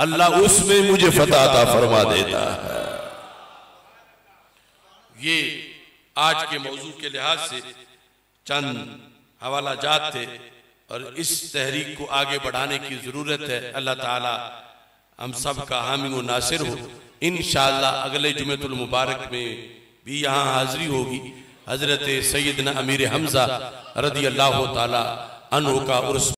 अल्लाह उसमें मुझे फतह अता फरमा देता है। ये आज के मौजू के लिहाज से चंद हवाला जात थे और इस तहरीक को आगे बढ़ाने की जरूरत है। अल्लाह ताला हम सब का हामी व नासिर हो। इंशाअल्लाह अगले जुमेतुल मुबारक में भी यहाँ हाजिरी होगी। हजरत सैयदना अमीर हमजा रदी अल्लाह ताला अन्हु का उर्स